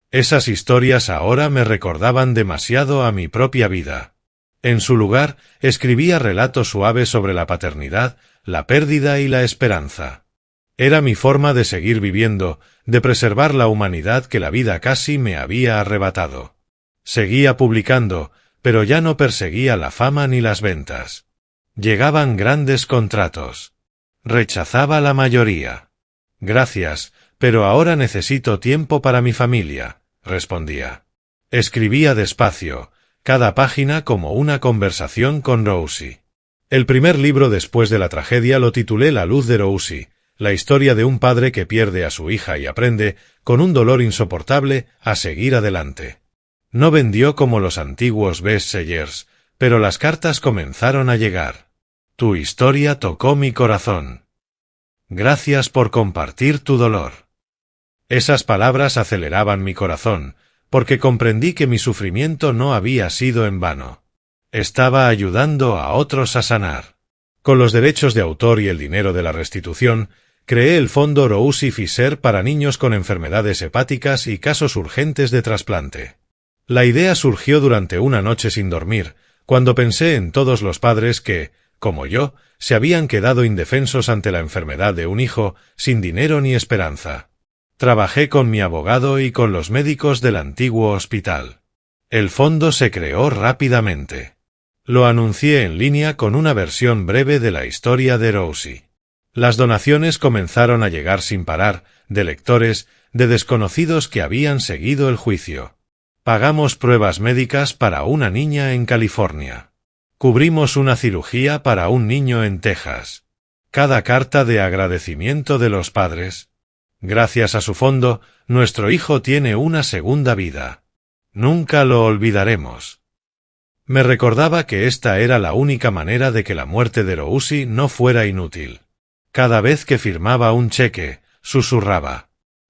A: Esas historias ahora me recordaban demasiado a mi propia vida. En su lugar, escribía relatos suaves sobre la paternidad, la pérdida y la esperanza. Era mi forma de seguir viviendo, de preservar la humanidad que la vida casi me había arrebatado. Seguía publicando, pero ya no perseguía la fama ni las ventas. Llegaban grandes contratos. Rechazaba la mayoría. «Gracias, pero ahora necesito tiempo para mi familia», respondía. Escribía despacio, cada página como una conversación con Rosie. El primer libro después de la tragedia lo titulé La luz de Rosie, la historia de un padre que pierde a su hija y aprende, con un dolor insoportable, a seguir adelante. No vendió como los antiguos bestsellers, pero las cartas comenzaron a llegar. «Tu historia tocó mi corazón. Gracias por compartir tu dolor». Esas palabras aceleraban mi corazón, porque comprendí que mi sufrimiento no había sido en vano. Estaba ayudando a otros a sanar. Con los derechos de autor y el dinero de la restitución, creé el fondo Rosie Fisher para niños con enfermedades hepáticas y casos urgentes de trasplante. La idea surgió durante una noche sin dormir, cuando pensé en todos los padres que, como yo, se habían quedado indefensos ante la enfermedad de un hijo, sin dinero ni esperanza. Trabajé con mi abogado y con los médicos del antiguo hospital. El fondo se creó rápidamente. Lo anuncié en línea con una versión breve de la historia de Rosie. Las donaciones comenzaron a llegar sin parar, de lectores, de desconocidos que habían seguido el juicio. Pagamos pruebas médicas para una niña en California. Cubrimos una cirugía para un niño en Texas. Cada carta de agradecimiento de los padres. Gracias a su fondo, nuestro hijo tiene una segunda vida. Nunca lo olvidaremos. Me recordaba que esta era la única manera de que la muerte de Rosie no fuera inútil. Cada vez que firmaba un cheque, susurraba: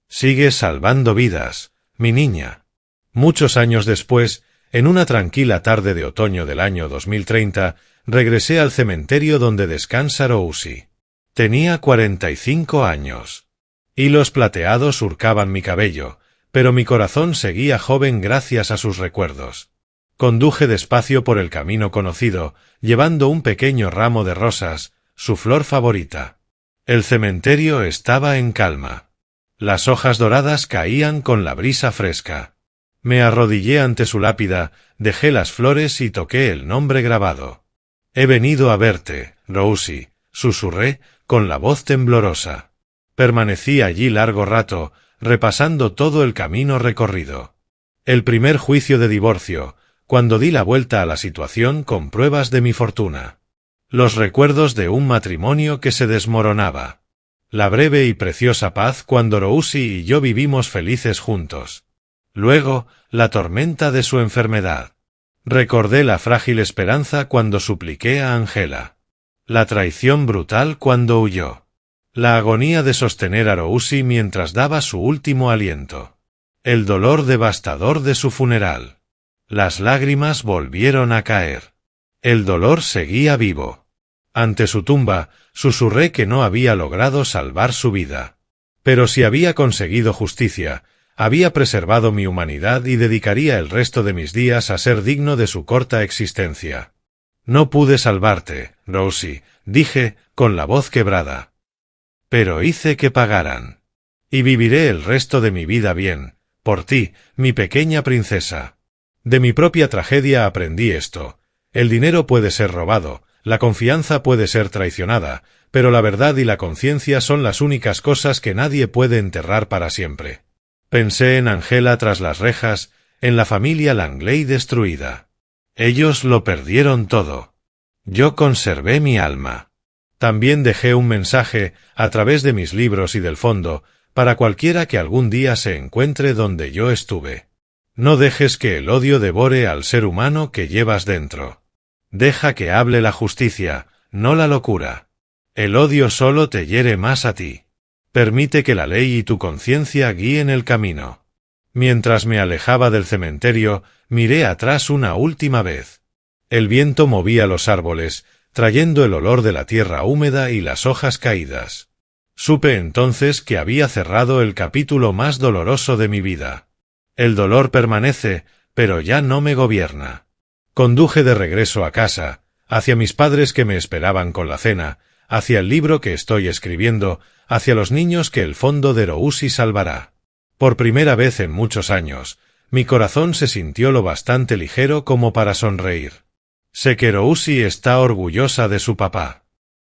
A: «Sigues salvando vidas, mi niña». Muchos años después, en una tranquila tarde de otoño del año 2030, regresé al cementerio donde descansa Rosie. Tenía 45 años. Hilos plateados surcaban mi cabello, pero mi corazón seguía joven gracias a sus recuerdos. Conduje despacio por el camino conocido, llevando un pequeño ramo de rosas, su flor favorita. El cementerio estaba en calma. Las hojas doradas caían con la brisa fresca. Me arrodillé ante su lápida, dejé las flores y toqué el nombre grabado. «He venido a verte, Rosie», susurré, con la voz temblorosa. Permanecí allí largo rato, repasando todo el camino recorrido. El primer juicio de divorcio, cuando di la vuelta a la situación con pruebas de mi fortuna. Los recuerdos de un matrimonio que se desmoronaba. La breve y preciosa paz cuando Rosie y yo vivimos felices juntos. Luego, la tormenta de su enfermedad. Recordé la frágil esperanza cuando supliqué a Angela. La traición brutal cuando huyó. La agonía de sostener a Rosie mientras daba su último aliento. El dolor devastador de su funeral. Las lágrimas volvieron a caer. El dolor seguía vivo. Ante su tumba, susurré que no había logrado salvar su vida. Pero si había conseguido justicia, había preservado mi humanidad y dedicaría el resto de mis días a ser digno de su corta existencia. «No pude salvarte, Rosie», dije, con la voz quebrada. «Pero hice que pagaran. Y viviré el resto de mi vida bien, por ti, mi pequeña princesa». De mi propia tragedia aprendí esto. El dinero puede ser robado, la confianza puede ser traicionada, pero la verdad y la conciencia son las únicas cosas que nadie puede enterrar para siempre. Pensé en Angela tras las rejas, en la familia Langley destruida. Ellos lo perdieron todo. Yo conservé mi alma. También dejé un mensaje, a través de mis libros y del fondo, para cualquiera que algún día se encuentre donde yo estuve. No dejes que el odio devore al ser humano que llevas dentro. Deja que hable la justicia, no la locura. El odio solo te hiere más a ti. Permite que la ley y tu conciencia guíen el camino. Mientras me alejaba del cementerio, miré atrás una última vez. El viento movía los árboles, trayendo el olor de la tierra húmeda y las hojas caídas. Supe entonces que había cerrado el capítulo más doloroso de mi vida. El dolor permanece, pero ya no me gobierna. Conduje de regreso a casa, hacia mis padres que me esperaban con la cena, hacia el libro que estoy escribiendo, hacia los niños que el fondo de Rosie salvará. Por primera vez en muchos años, mi corazón se sintió lo bastante ligero como para sonreír. Sé que Rosie está orgullosa de su papá.